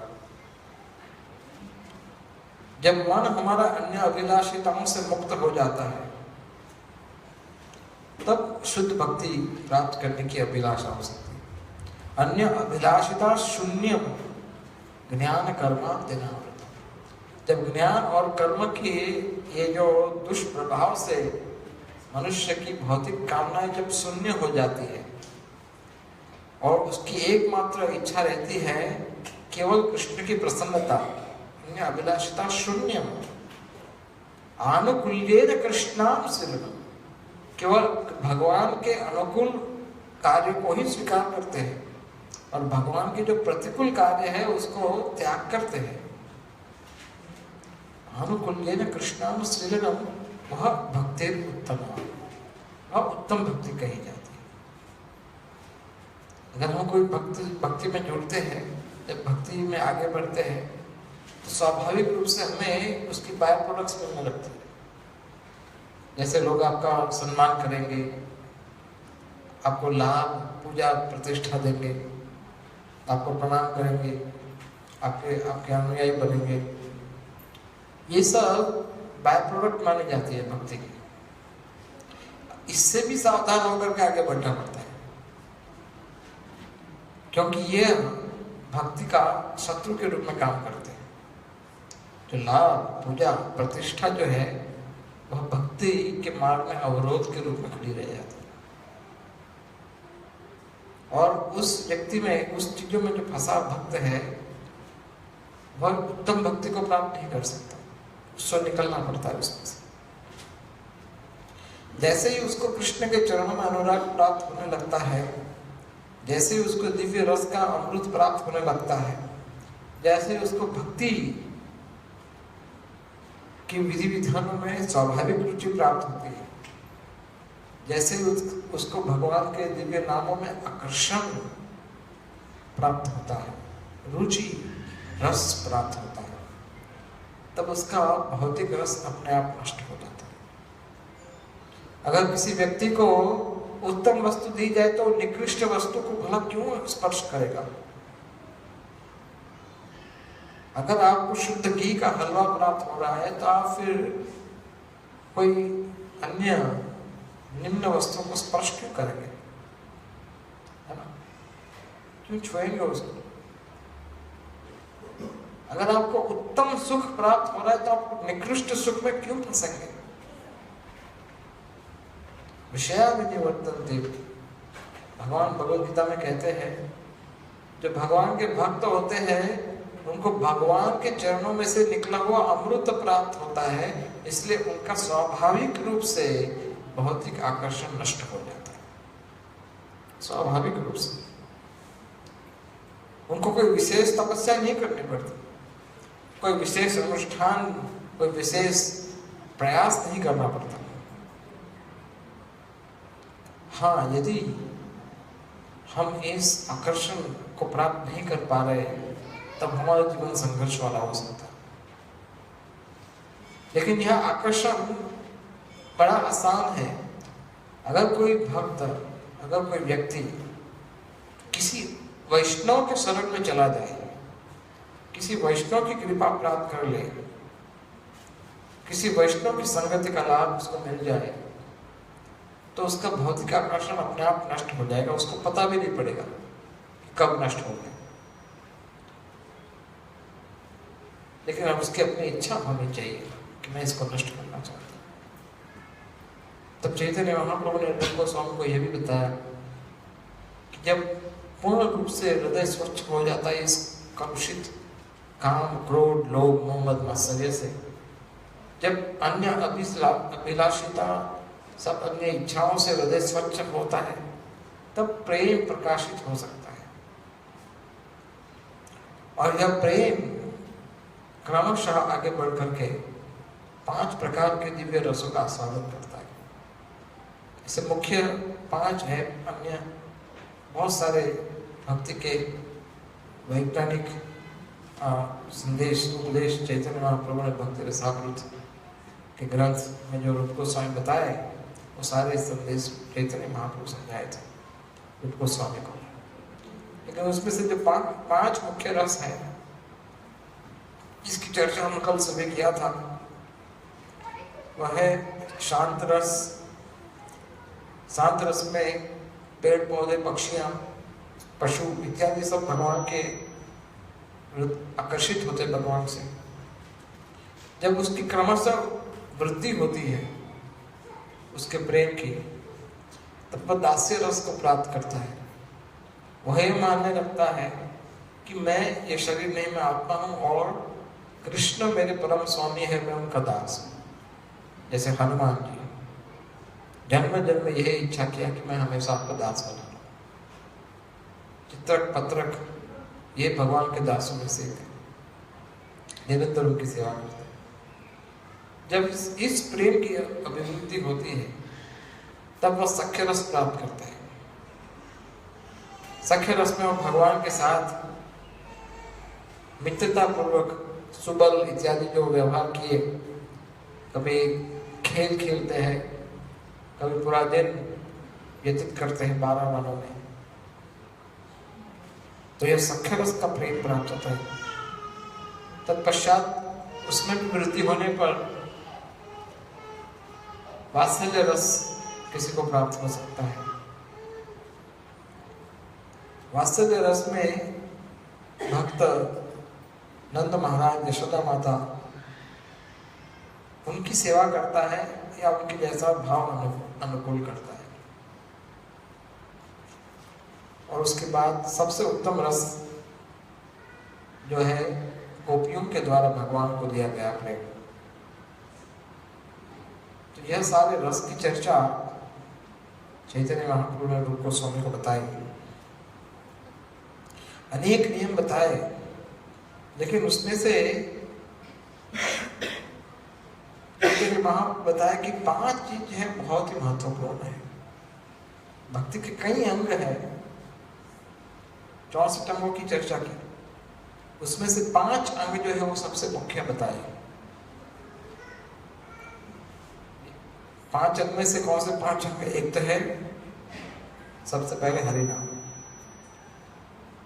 जब मन हमारा अन्य अभिलाषिताओं से मुक्त हो जाता है तब शुद्ध भक्ति प्राप्त करने की अभिलाषा हो सकती है। अन्य अभिलाषिता शून्य ज्ञान कर्माद्यनावृत। जब ज्ञान और कर्म के ये जो दुष्प्रभाव से मनुष्य की भौतिक कामनाएं जब शून्य हो जाती है और उसकी एकमात्र इच्छा रहती है केवल कृष्ण की प्रसन्नता, अन्य अभिलाषिता शून्य, आनुकूल्येन कृष्णाम सिद्धम, केवल भगवान के अनुकूल कार्य को ही स्वीकार करते हैं और भगवान के जो प्रतिकूल कार्य है उसको त्याग करते हैं। आनुकूल्येन कृष्णाम श्रीलम, वह भक्ति उत्तम, वह उत्तम भक्ति कही जाती है। अगर हम कोई भक्ति में जुड़ते हैं, जब भक्ति में आगे बढ़ते हैं तो स्वाभाविक रूप से हमें उसकी बाय प्रोडक्ट्स मिलने लगती है। जैसे लोग आपका सम्मान करेंगे, आपको लाभ, पूजा, प्रतिष्ठा देंगे, आपको प्रणाम करेंगे, आपके अनुयायी बनेंगे। ये सब बाय प्रोडक्ट मानी जाती है भक्ति की। इससे भी सावधान होकर के आगे बढ़ना पड़ता है, क्योंकि ये भक्ति का शत्रु के रूप में काम करते हैं। जो लाभ, पूजा, प्रतिष्ठा जो है वह भक्ति के मार्ग में अवरोध के रूप में खड़ी रह जाती है और उस व्यक्ति में, उस चीजों में जो फंसा भक्त है वह उत्तम भक्ति को प्राप्त नहीं कर सकता, उससे निकलना पड़ता है उसमें से। जैसे ही उसको कृष्ण के चरणों में अनुराग प्राप्त होने लगता है, जैसे ही उसको दिव्य रस का अमृत प्राप्त होने लगता है, जैसे उसको भक्ति की विधि विधानों में स्वाभाविक रुचि प्राप्त होती है, जैसे उसको भगवान के दिव्य नामों में आकर्षण प्राप्त होता है, रुचि, रस प्राप्त होता है, तब उसका भौतिक रस अपने आप नष्ट हो जाता है। अगर किसी व्यक्ति को उत्तम वस्तु दी जाए तो निकृष्ट वस्तु को भला क्यों स्पर्श करेगा? अगर आपको शुद्ध घी का हलवा प्राप्त हो रहा है तो आप फिर कोई अन्य निम्न वस्तुओं को स्पर्श क्यों करेंगे? है ना? क्यों छुएंगे उसको? अगर आपको उत्तम सुख प्राप्त हो रहा है तो आप निकृष्ट सुख में क्यों फंसेंगे? विषयाविधि वर्तन्ते, भगवान भगवद गीता में कहते हैं जो भगवान के भक्त होते हैं उनको भगवान के चरणों में से निकला हुआ अमृत प्राप्त होता है, इसलिए उनका स्वाभाविक रूप से भौतिक आकर्षण नष्ट हो जाता है। स्वाभाविक रूप से उनको कोई विशेष तपस्या नहीं करनी पड़ती, कोई विशेष अनुष्ठान, कोई विशेष प्रयास नहीं करना पड़ता। हाँ, यदि हम इस आकर्षण को प्राप्त नहीं कर पा रहे हैं तब हमारा जीवन संघर्ष वाला हो सकता है। लेकिन यह आकर्षण बड़ा आसान है। अगर कोई भक्त, अगर कोई व्यक्ति किसी वैष्णव के शरण में चला जाए, किसी वैष्णव की कृपा प्राप्त कर ले, किसी वैष्णव की संगति का लाभ उसको मिल जाए तो उसका भौतिक आकर्षण अपने आप नष्ट हो जाएगा, उसको पता भी नहीं पड़ेगा कब नष्ट हो गया। लेकिन अब उसकी अपनी इच्छा होनी चाहिए कि मैं इसको नष्ट करना चाहता हूँ। तब चैतन्य महाप्रभु ने रूप गोस्वामी को यह भी बताया कि जब पूर्ण रूप से हृदय स्वच्छ हो जाता है इस कलुषित काम, क्रोध, लोभ, मोह, मद, मात्सर्य से, जब अन्य अभिलाषिता, सब अन्य इच्छाओं से हृदय स्वच्छ होता है, तब प्रेम प्रकाशित हो सकता है। और यह प्रेम क्रमशः आगे बढ़ करके 5 प्रकार के दिव्य रसों का आस्वादन करता है। इसे मुख्य 5 है, अन्य बहुत सारे भक्ति के वैज्ञानिक संदेश, उपदेश चैतन्य महाप्रभु ने भक्ति रसामृत के ग्रंथ में जो रूप गोस्वामी बताए, वो सारे संदेश चैतन्य महाप्रभु समझाए थे रूप गोस्वामी को। लेकिन उसमें से जो 5 मुख्य रस हैं जिसकी चर्चा हम कल सुबह किया था, वह है शांत रस। शांत रस में पेड़ पौधे, पक्षियां, पशु इत्यादि सब भगवान के आकर्षित होते भगवान से। जब उसकी क्रमशः वृद्धि होती है उसके प्रेम की, तब वह दास्य रस को प्राप्त करता है। वह ये मानने लगता है कि मैं ये शरीर नहीं, मैं आत्मा हूं और कृष्ण मेरे परम स्वामी है, मैं उनका दास हूं। जैसे हनुमान जी जन्म जन्म यही इच्छा किया कि मैं हमेशा आपका दास बना रहूं। चित्रक पत्रक ये भगवान के दासों में से निरंतर उनकी सेवा करते हैं। जब इस प्रेम की अभिवृद्धि होती है तब वह सख्य रस प्राप्त करता है। सख्य रस में वो भगवान के साथ मित्रता पूर्वक सुबल इत्यादि जो व्यवहार किए, कभी खेल खेलते हैं, कभी पूरा दिन व्यतीत करते हैं 12 वनों में, तो यह सख्य रस का प्रेम प्राप्त होता है। तत्पश्चात उसमें भी वृद्धि होने पर वात्सल्य रस किसी को प्राप्त हो सकता है। वात्सल्य रस में भक्त नंद महाराज, यशोदा माता, उनकी सेवा करता है या उनके जैसा भाव अनुकूल करता है। और उसके बाद सबसे उत्तम रस जो है गोपियों के द्वारा भगवान को दिया गया प्रेम। तो यह सारे रस की चर्चा चैतन्य महाप्रभु ने रूप गोस्वामी को बताई। अनेक नियम बताए, लेकिन उसमें से चैतन्य महाप्रभु बताया कि 5 चीज है बहुत ही महत्वपूर्ण है। भक्ति के कई अंग है, 64 अंगों की चर्चा की, उसमें से 5 अंग जो है वो सबसे मुख्य बताए। 5 अंग में से कौन से 5 अंग? एक तो है सबसे पहले हरि नाम,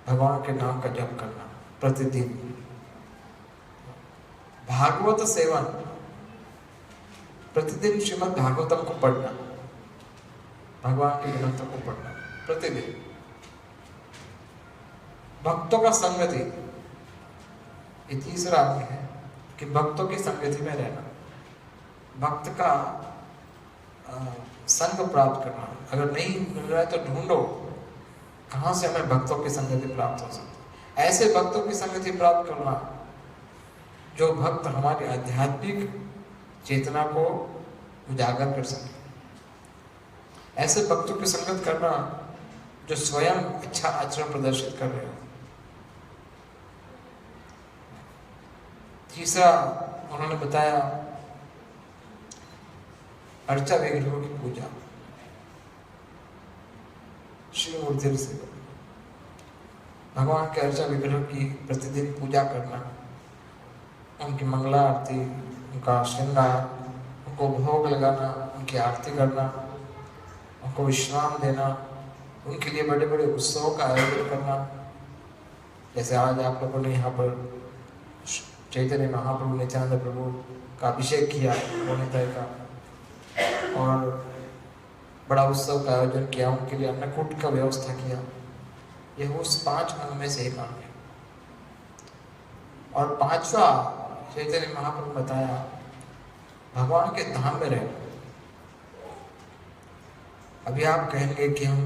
भगवान के नाम का जप करना प्रतिदिन। भागवत सेवन, प्रतिदिन श्रीमद् भागवतम को पढ़ना, भगवान के ग्रंथों को पढ़ना प्रतिदिन। भक्तों का संगति, ये तीसरा अंग है कि भक्तों की संगति में रहना, भक्त का संग प्राप्त करना। अगर नहीं मिल रहा है तो ढूंढो कहां से हमें भक्तों की संगति प्राप्त हो सकती है। ऐसे भक्तों की संगति प्राप्त करना जो भक्त हमारी आध्यात्मिक चेतना को उजागर कर सके। ऐसे भक्तों की संगत करना जो स्वयं अच्छा आचरण प्रदर्शित कर रहे हो। तीसरा उन्होंने बताया अर्चा विग्रहों की पूजा, श्री मूर्ति से भगवान के अर्चा विग्रह की प्रतिदिन पूजा करना, उनकी मंगला आरती, उनका श्रृंगार, उनको भोग लगाना, उनकी आरती करना, उनको विश्राम देना, उनके लिए बड़े बड़े उत्सवों का आयोजन करना। जैसे आज आप लोगों ने यहाँ पर चैतन्य महाप्रभु नित्यानंद प्रभु का अभिषेक किया मोनिताई का, और बड़ा उत्सव का आयोजन किया, उनके लिए अन्नकूट का व्यवस्था किया। यह उस 5 अंग में से एक अंग है। और 5वां चैतन्य महाप्रभु बताया भगवान के धाम में रहना। अभी आप कहेंगे कि हम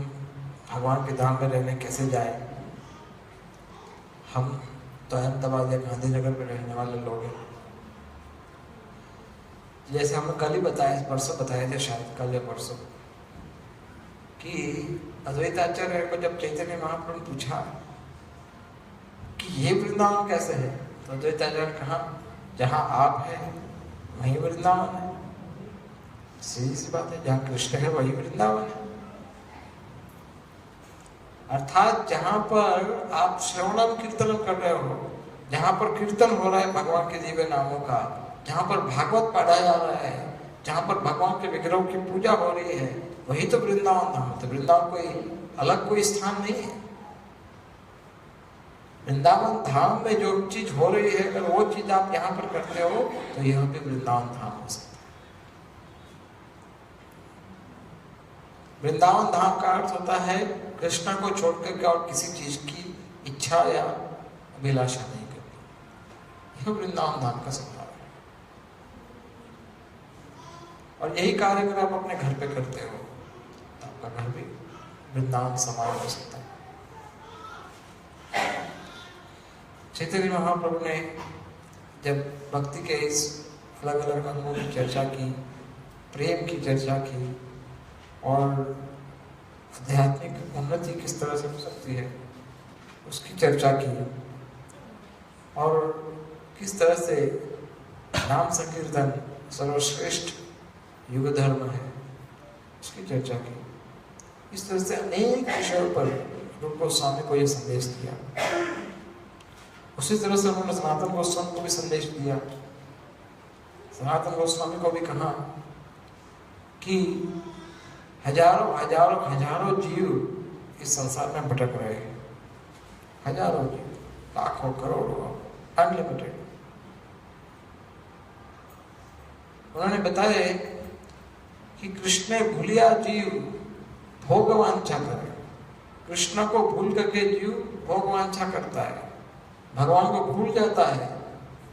भगवान के धाम में रहने कैसे जाए? हम तो अहमदाबाद या गांधीनगर में रहने वाले लोग हैं। जैसे हमने कल ही बताया, परसों बताए थे शायद, कल या परसों, कि अद्वैताचार्य को जब चैतन्य महाप्रभु ने पूछा कि ये वृंदावन कैसे है, तो अद्वैताचार्य ने कहा जहां आप हैं वहीं वृंदावन है। सीधी सी बात है, जहां कृष्ण है वही वृंदावन है। अर्थात जहां पर आप श्रवणम कीर्तन कर रहे हो, जहां पर कीर्तन हो रहा है भगवान के दिव्य नामों का, जहां पर भागवत पढ़ा जा रहा है, जहां पर भगवान के विग्रहों की पूजा हो रही है, वही तो वृंदावन धाम है। तो वृंदावन कोई अलग कोई स्थान नहीं है। वृंदावन धाम में जो चीज हो रही है, अगर वो चीज आप यहाँ पर करते हो तो यह भी वृंदावन धाम हो सकता है। वृंदावन धाम का अर्थ होता है कृष्ण को छोड़ करके और किसी चीज की इच्छा या अभिलाषा नहीं करनी। यह वृंदावन धाम का स्वभाव है। और यही कार्य अगर आप अपने घर पे करते हो तो आपका घर भी वृंदावन समान हो सकता है। चैतन्य महाप्रभु ने जब भक्ति के इस अलग अलग अंगों की चर्चा की, प्रेम की चर्चा की और आध्यात्मिक उन्नति किस तरह से हो सकती है उसकी चर्चा की, और किस तरह से नाम संकीर्तन सर्वश्रेष्ठ युग धर्म है उसकी चर्चा की, इस तरह से अनेक विषयों पर रूप गोस्वामी को यह संदेश दिया। उसी तरह से उन्होंने सनातन गोस्वामी को भी संदेश दिया। सनातन गोस्वामी को भी कहा कि हजारों हजारों हजारों जीव इस संसार में भटक रहे हैं, हजारों जीव, लाखों करोड़ों, अनलिमिटेड। उन्होंने बताया कि कृष्ण भूलिया जीव भोगवांछा करे। कृष्ण को भूल करके जीव भोगवांछा करता है, भगवान को भूल जाता है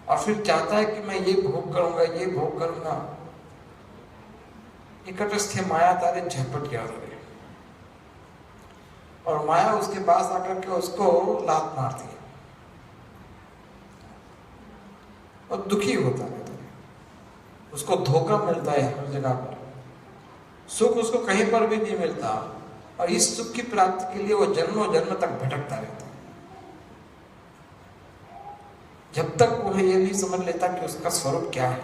और फिर चाहता है कि मैं ये भोग करूंगा, ये भोग करूंगा। निकटस्थ माया तारे झपट गया और माया उसके पास आकर के उसको लात मारती है और दुखी होता है। उसको धोखा मिलता है हर जगह पर, सुख उसको कहीं पर भी नहीं मिलता, और इस सुख की प्राप्ति के लिए वो जन्मों जन्म तक भटकता रहता है। जब तक वो ये नहीं समझ लेता कि उसका स्वरूप क्या है,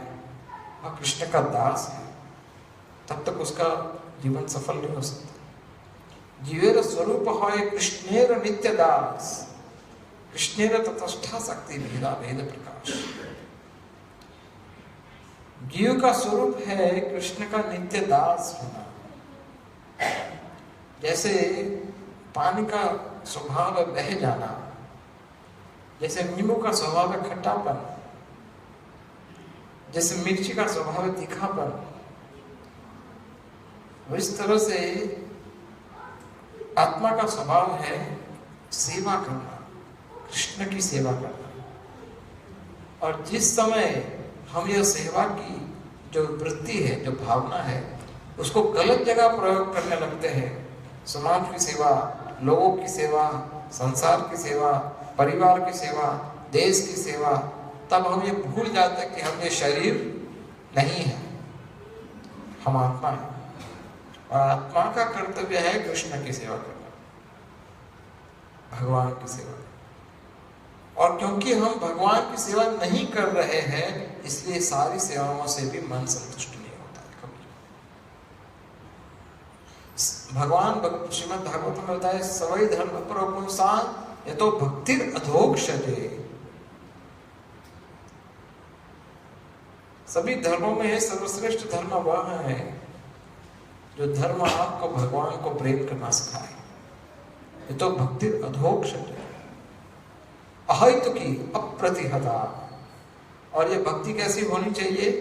वह कृष्ण का दास है, तब तक उसका जीवन सफल नहीं हो सकता। जीवेर स्वरूप है कृष्णेर नित्य दास, कृष्णेर ततष्ठा शक्ति भेदा भेद प्रकाश। जीव का स्वरूप है कृष्ण का नित्य दास होना। जैसे पानी का स्वभाव है बह जाना, जैसे नींबू का स्वभाव है खट्टापन, जैसे मिर्ची का स्वभाव है तीखापन, इस तरह से आत्मा का स्वभाव है सेवा करना, कृष्ण की सेवा करना। और जिस समय हम यह सेवा की जो वृत्ति है, जो भावना है, उसको गलत जगह प्रयोग करने लगते हैं, समाज की सेवा, लोगों की सेवा, संसार की सेवा, परिवार की सेवा, देश की सेवा, तब हम ये भूल जाते हैं कि हम ये शरीर नहीं है, हम आत्मा है। और आत्मा का कर्तव्य है कृष्ण की सेवा करना, भगवान की सेवा। और क्योंकि हम भगवान की सेवा नहीं कर रहे हैं, इसलिए सारी सेवाओं से भी मन संतुष्ट नहीं होता है कभी। भगवान श्रीमद् भागवत में बताया, सवै धर्म पुंसान ये तो भक्ति अधोक्षते। सभी धर्मों में सर्वश्रेष्ठ धर्म वह है जो धर्म आपको भगवान को प्रेम करना सिखाए। ये तो भक्ति अधोक्षते, अहित की अप्रतिहता। और ये भक्ति कैसी होनी चाहिए?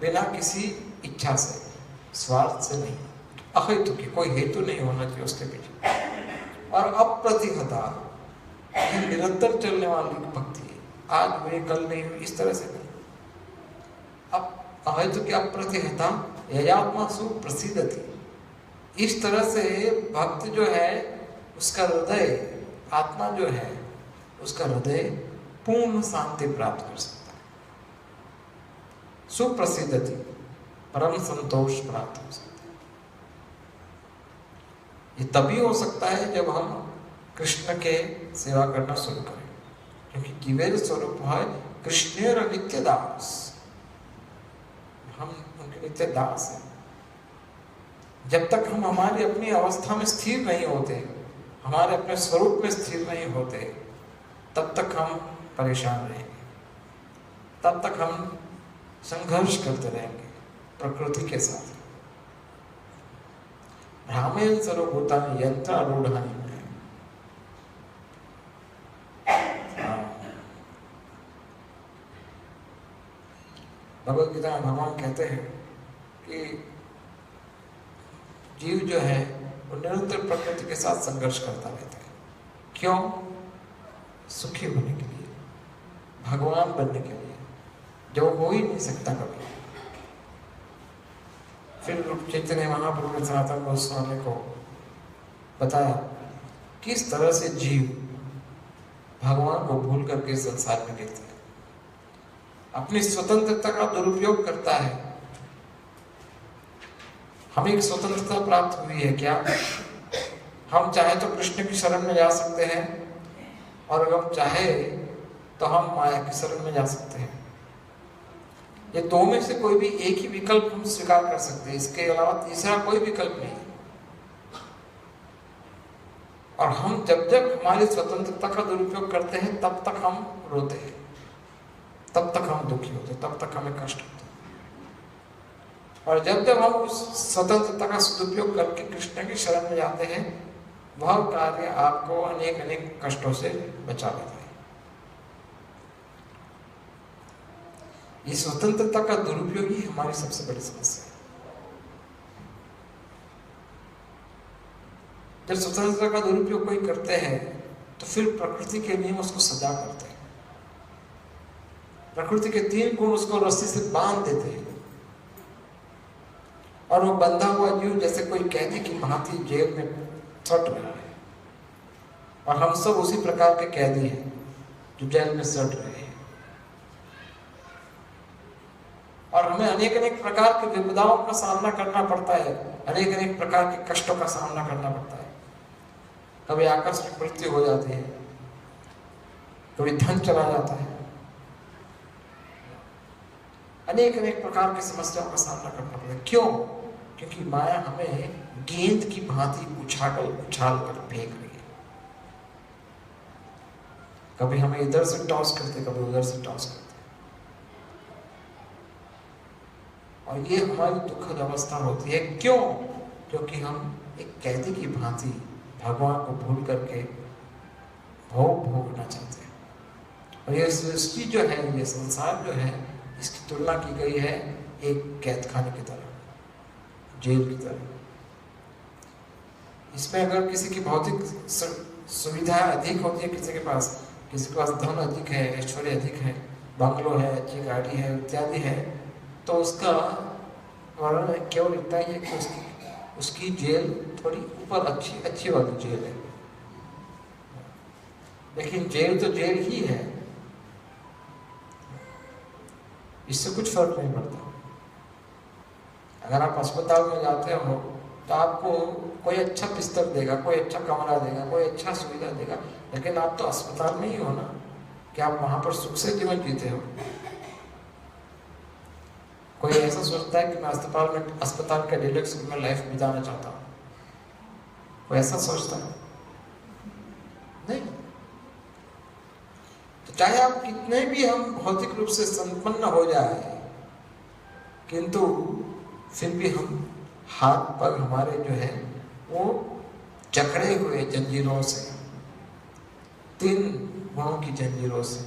बिना किसी इच्छा से, स्वार्थ से नहीं, अहित की, कोई हेतु नहीं होना चाहिए उसके पीछे। और अप्रतिहता, ये निरंतर चलने वाली भक्ति है, आज हुई कल नहीं हुई, इस तरह से नहीं। अब अहित की अप्रतिहता ययात्मा सुप्रसिद्धति, इस तरह से भक्त जो है उसका हृदय, आत्मा जो है उसका हृदय पूर्ण शांति प्राप्त कर सकता है, सुप्रसिद्धति, परम संतोष प्राप्त हो सकता है। ये तभी हो सकता है जब हम कृष्ण के सेवा करना शुरू करें, क्योंकि जीवेर स्वरूप है कृष्णेर नित्य दास, हम उनके नित्य दास हैं। जब तक हम हमारी अपनी अवस्था में स्थिर नहीं होते, हमारे अपने स्वरूप में स्थिर नहीं होते, तब तक हम परेशान रहेंगे, तब तक हम संघर्ष करते रहेंगे प्रकृति के साथ। भ्रामेन सर्वभूतानि यंत्रारूढ़ानि। भगवद गीता में भगवान कहते हैं कि जीव जो है वो निरंतर प्रकृति के साथ संघर्ष करता रहता है। क्यों? सुखी होने के लिए, भगवान बनने के लिए, जो हो ही नहीं सकता कभी। फिर चैतन्य महाप्रभु ने सनातन गोस्वामी को बताया किस तरह से जीव भगवान को भूल करके संसार में गिरता है, अपनी स्वतंत्रता का दुरुपयोग करता है। हमें एक स्वतंत्रता प्राप्त हुई है क्या? हम चाहे तो कृष्ण की शरण में जा सकते हैं और अगर हम चाहे तो हम माया की शरण में जा सकते हैं। ये दो में से कोई भी एक ही विकल्प हम स्वीकार कर सकते हैं, इसके अलावा तीसरा कोई विकल्प नहीं। और हम जब जब हमारी स्वतंत्रता का दुरुपयोग करते हैं तब तक हम रोते हैं, तब तक हम दुखी होते हैं, तब तक हमें कष्ट होता है। और जब जब हम उस स्वतंत्रता का सदुपयोग करके कृष्ण की शरण में जाते हैं, वह कार्य आपको अनेक अनेक कष्टों से बचा लेता है। ये स्वतंत्रता का दुरुपयोग ही हमारी सबसे बड़ी समस्या है। जब स्वतंत्रता का दुरुपयोग कोई करते हैं तो फिर प्रकृति के नियम उसको सजा करते हैं, प्रकृति के 3 गुण उसको रस्सी से बांध देते हैं और वो बंधा हुआ जीव जैसे कोई कैदी की भांति जेल में सट रहा है। और हम सब उसी प्रकार के कैदी हैं जो जेल में सट रहे हैं। और हमें अनेक अनेक प्रकार के विपदाओं का सामना करना पड़ता है, अनेक अनेक प्रकार के कष्टों का सामना करना पड़ता है। कभी आकस्मिक मृत्यु हो जाती है, कभी धन चला जाता है, अनेक अनेक प्रकार की समस्याओं का सामना करना पड़ता है। क्यों? क्योंकि माया हमें गेंद की भांति उछाल कर फेंक रही है। कभी हमें इधर से टॉस करते, कभी उधर से टॉस करते। और ये हमारी दुखद अवस्था होती है। क्यों? क्योंकि हम एक कैदी की भांति भगवान को भूल करके भोग भोगना चाहते हैं। और ये सृष्टि जो है, ये संसार जो है, इसकी तुलना की गई है एक कैदखाने की तरह, जेल की तरह। इसमें अगर किसी की भौतिक सुविधा अधिक होती है, किसी के पास धन अधिक है, ऐश्वर्य अधिक है, बंगलो है, अच्छी गाड़ी है इत्यादि है, तो उसका वर्णन केवल इतना ही है कि उसकी जेल थोड़ी ऊपर अच्छी वाली जेल है। लेकिन जेल तो जेल ही है, इससे कुछ फर्क नहीं पड़ता। अगर आप अस्पताल में जाते हो तो आपको कोई अच्छा बिस्तर देगा, कोई अच्छा कमरा देगा, कोई अच्छा सुविधा देगा, लेकिन आप तो अस्पताल में ही हो ना, कि आप वहां पर सुख से जीवन जीते हो। कोई ऐसा सोचता है कि मैं अस्पताल के डिलक्स रूम में लाइफ बिताना चाहता हूँ? कोई ऐसा सोचता है? नहीं। तो चाहे आप कितने भी हम भौतिक रूप से संपन्न हो जाए, किंतु फिर भी हम हाथ पर हमारे जो है वो जकड़े हुए जंजीरों से, 3 गुणों की जंजीरों से,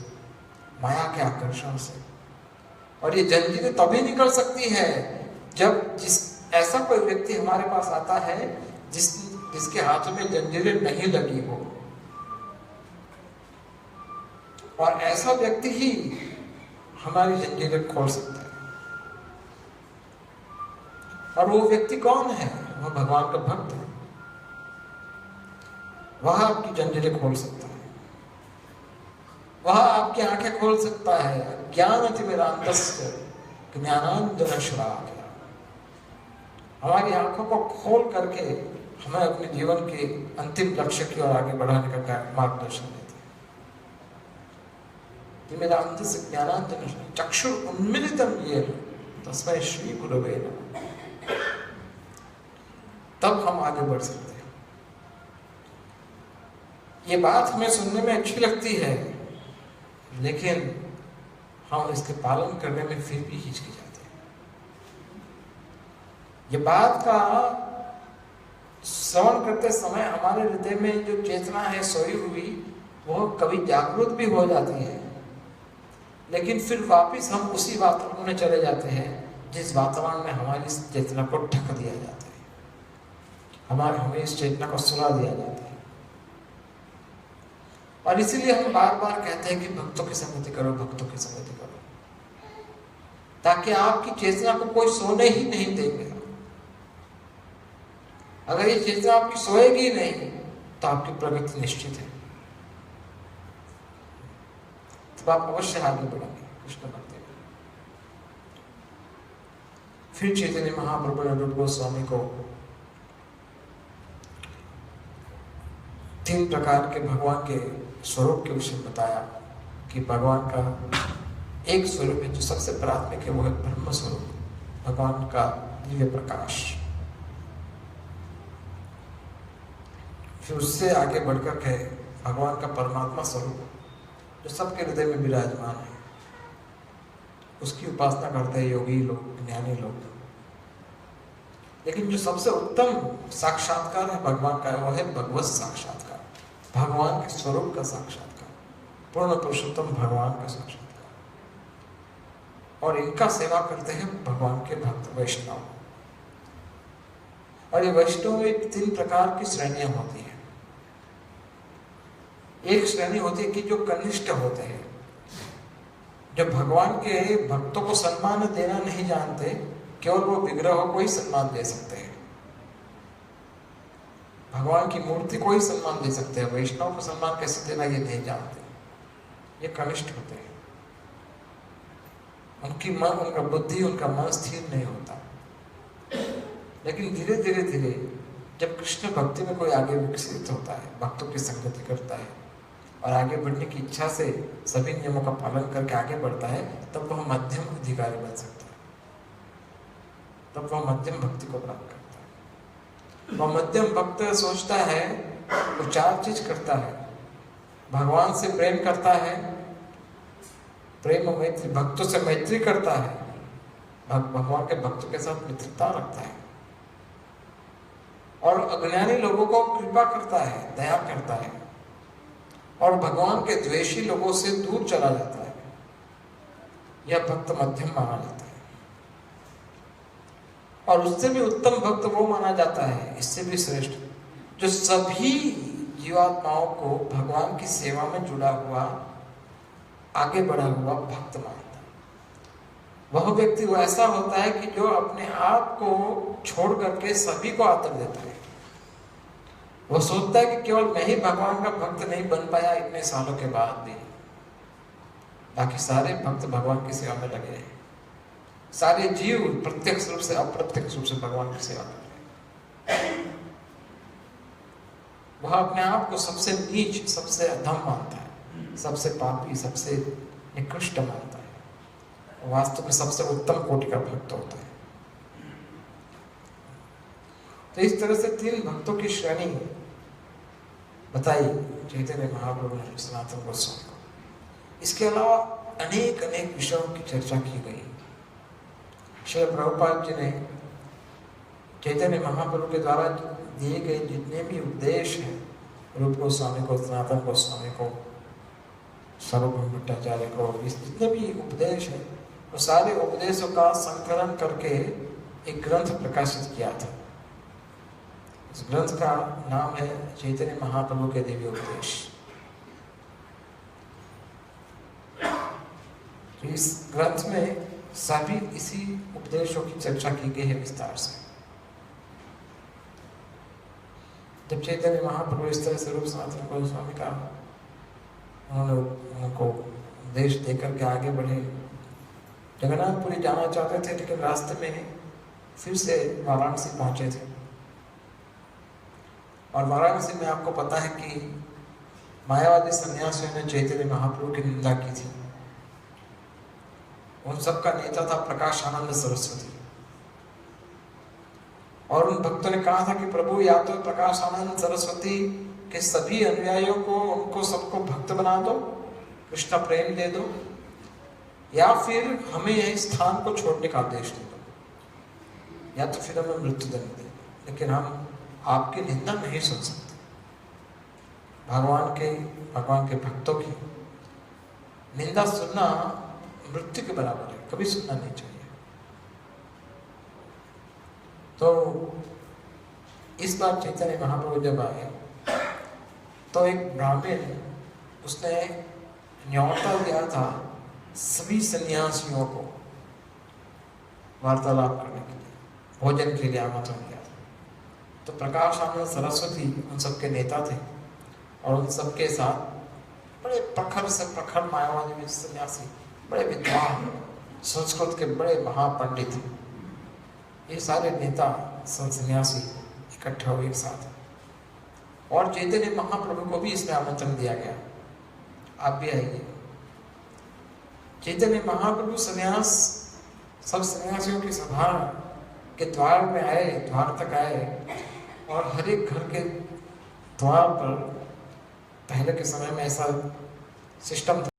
माया के आकर्षण से। और ये जंजीरें तभी निकल सकती है जब ऐसा कोई व्यक्ति हमारे पास आता है जिसके हाथों में जंजीरें नहीं लगी हो। और ऐसा व्यक्ति ही हमारी जंजीरें खोल सकता है। और वो व्यक्ति कौन है? वह भगवान का भक्त है। वह आपकी जंजीरें खोल सकता है, वह आपकी आंखें खोल सकता है। ज्ञान अतिवेदांतस्य ज्ञानांजन श्लाघ्य। हमारी आंखों को खोल करके हमें अपने जीवन के अंतिम लक्ष्य की ओर आगे बढ़ाने का मार्गदर्शन देते हैं। वेदांतस्य ज्ञानांजन चक्षुर उन्मीलितम येन तस्मै श्री गुरवे नमः। तब हम आगे बढ़ सकते हैं। ये बात हमें सुनने में अच्छी लगती है, लेकिन हम इसके पालन करने में फिर भी हिचकिचाते हैं। ये बात का श्रवण करते समय हमारे हृदय में जो चेतना है सोई हुई, वो कभी जागृत भी हो जाती है, लेकिन फिर वापस हम उसी वातावरण में चले जाते हैं जिस वातावरण में हमारी इस चेतना को ढक दिया जाता है, हमें इस चेतना को सुला दिया जाता है। और इसीलिए हम बार बार कहते हैं कि भक्तों की संगति करो, भक्तों की संगति करो, ताकि आपकी चेतना को कोई सोने ही नहीं देगा। अगर ये चेतना आपकी सोएगी नहीं तो आपकी प्रगति निश्चित है, तो आप अवश्य आगे बढ़ेंगे कृष्ण भक्ति में। फिर चैतन्य महाप्रभु ने रूप गोस्वामी को 3 प्रकार के भगवान के स्वरूप के विषय बताया कि भगवान का एक स्वरूप है जो सबसे प्राथमिक है, वो है ब्रह्म स्वरूप, भगवान का दिव्य प्रकाश। फिर उससे आगे बढ़कर के भगवान का परमात्मा स्वरूप जो सबके हृदय में विराजमान है, उसकी उपासना करते हैं योगी लोग, ज्ञानी लोग। लेकिन जो सबसे उत्तम साक्षात्कार है भगवान का, वो है भगवत साक्षात्कार, भगवान के स्वरूप का साक्षात्कार, पूर्ण पुरुषोत्तम भगवान का साक्षात्कार। और इनका सेवा करते हैं भगवान के भक्त वैष्णव। और ये वैष्णव में 3 प्रकार की श्रेणियां होती हैं। एक श्रेणी होती है कि जो कनिष्ठ होते हैं, जो भगवान के भक्तों को सम्मान देना नहीं जानते, केवल वो विग्रह को ही सम्मान दे सकते हैं, भगवान की मूर्ति को ही सम्मान दे सकते हैं, वैष्णव को सम्मान कैसे देना ये नहीं जानते, ये कनिष्ठ होते हैं। उनका बुद्धि, उनका मन स्थिर नहीं होता। लेकिन धीरे धीरे धीरे जब कृष्ण भक्ति में कोई आगे विकसित होता है, भक्तों की संगति करता है और आगे बढ़ने की इच्छा से सभी नियमों का पालन करके आगे बढ़ता है, तब वह मध्यम अधिकारी बन सकता है, तब वह मध्यम भक्ति को प्राप्त करता है। वह मध्यम भक्त सोचता है, वो 4 चीज करता है, भगवान से प्रेम करता है, प्रेम मैत्री, भक्तों से मैत्री करता है, भगवान के भक्तों के साथ मित्रता रखता है, और अज्ञानी लोगों को कृपा करता है, दया करता है, और भगवान के द्वेषी लोगों से दूर चला जाता है। यह भक्त मध्यम माना जाता है। और उससे भी उत्तम भक्त वो माना जाता है, इससे भी श्रेष्ठ, जो सभी जीवात्माओं को भगवान की सेवा में जुड़ा हुआ, आगे बढ़ा हुआ भक्त मानता है। वह व्यक्ति वो ऐसा होता है कि जो अपने आप को छोड़ करके सभी को आदर देता है। वो सोचता है कि केवल मैं ही भगवान का भक्त नहीं बन पाया इतने सालों के बाद भी, बाकी सारे भक्त भगवान की सेवा में लगे हैं। सारे जीव प्रत्यक्ष रूप से अप्रत्यक्ष रूप से भगवान की सेवा कर रहे हैं। वह अपने आप को सबसे नीच, सबसे अधम मानता है, सबसे पापी, सबसे निकृष्ट मानता है। वास्तव में सबसे उत्तम कोटि का भक्त होता है। तो इस तरह से 3 भक्तों की श्रेणी बताई चैतन्य महाप्रभु ने सनातन गोस्वामी को। इसके अलावा अनेक अनेक विषयों की चर्चा की गई। श्री प्रभुपाद जी ने चैतन्य महाप्रभु के द्वारा दिए गए जितने भी उपदेश हैं, रूप गोस्वामी को, सनातन गोस्वामी को, सार्वभौम भट्टाचार्य को, जितने भी उपदेश हैं, वो सारे उपदेशों का संकलन करके एक ग्रंथ प्रकाशित किया था। इस ग्रंथ का नाम है चैतन्य महाप्रभु के दिव्य उपदेश। तो इस ग्रंथ में सभी इसी उपदेशों की चर्चा की गई है विस्तार से। जब चैतन्य महाप्रभु इस तरह से रूप सनातन गोस्वामी का उनको उपदेश देकर के आगे बढ़े, जगन्नाथपुरी जाना चाहते थे, लेकिन रास्ते में फिर से वाराणसी पहुंचे थे। और वाराणसी में आपको पता है कि मायावादी सन्यासियों ने चैतन्य महाप्रभु की निंदा की थी। उन सबका नेता था प्रकाश आनंद सरस्वती। और उन भक्तों ने कहा था कि प्रभु, या तो प्रकाश आनंद सरस्वती के सभी अनुयायियों को, उनको सबको भक्त बना दो, कृष्ण प्रेम दे दो, या फिर हमें यह स्थान को छोड़ने का आदेश दे दो, या तो फिर हमें मृत्युदंड दे, लेकिन हम आपकी निंदा नहीं सुन सकते। भगवान के भक्तों की निंदा सुनना मृत्यु के बराबर है, कभी सुनना नहीं चाहिए। तो इस बार चैतन्य महाप्रभु जब आए तो एक ब्राह्मण उसने न्योता दिया था सभी सन्यासियों को वार्तालाप करने के लिए, भोजन के लिए आमंत्रण किया था। तो प्रकाश आनंद सरस्वती उन सबके नेता थे और उन सबके साथ बड़े प्रखर से प्रखर मायावादी सन्यासी, बड़े विद्वान, संस्कृत के बड़े महापंडित, ये सारे नेता सन्यासी इकट्ठे हुए एक साथ। और चैतन्य महाप्रभु को भी इसमें आमंत्रण दिया गया, आप भी आइए। चैतन्य महाप्रभु सन्यास सब सन्यासियों की सभा के द्वार में आए, द्वार तक आए और हर एक घर के द्वार पर पहले के समय में ऐसा सिस्टम था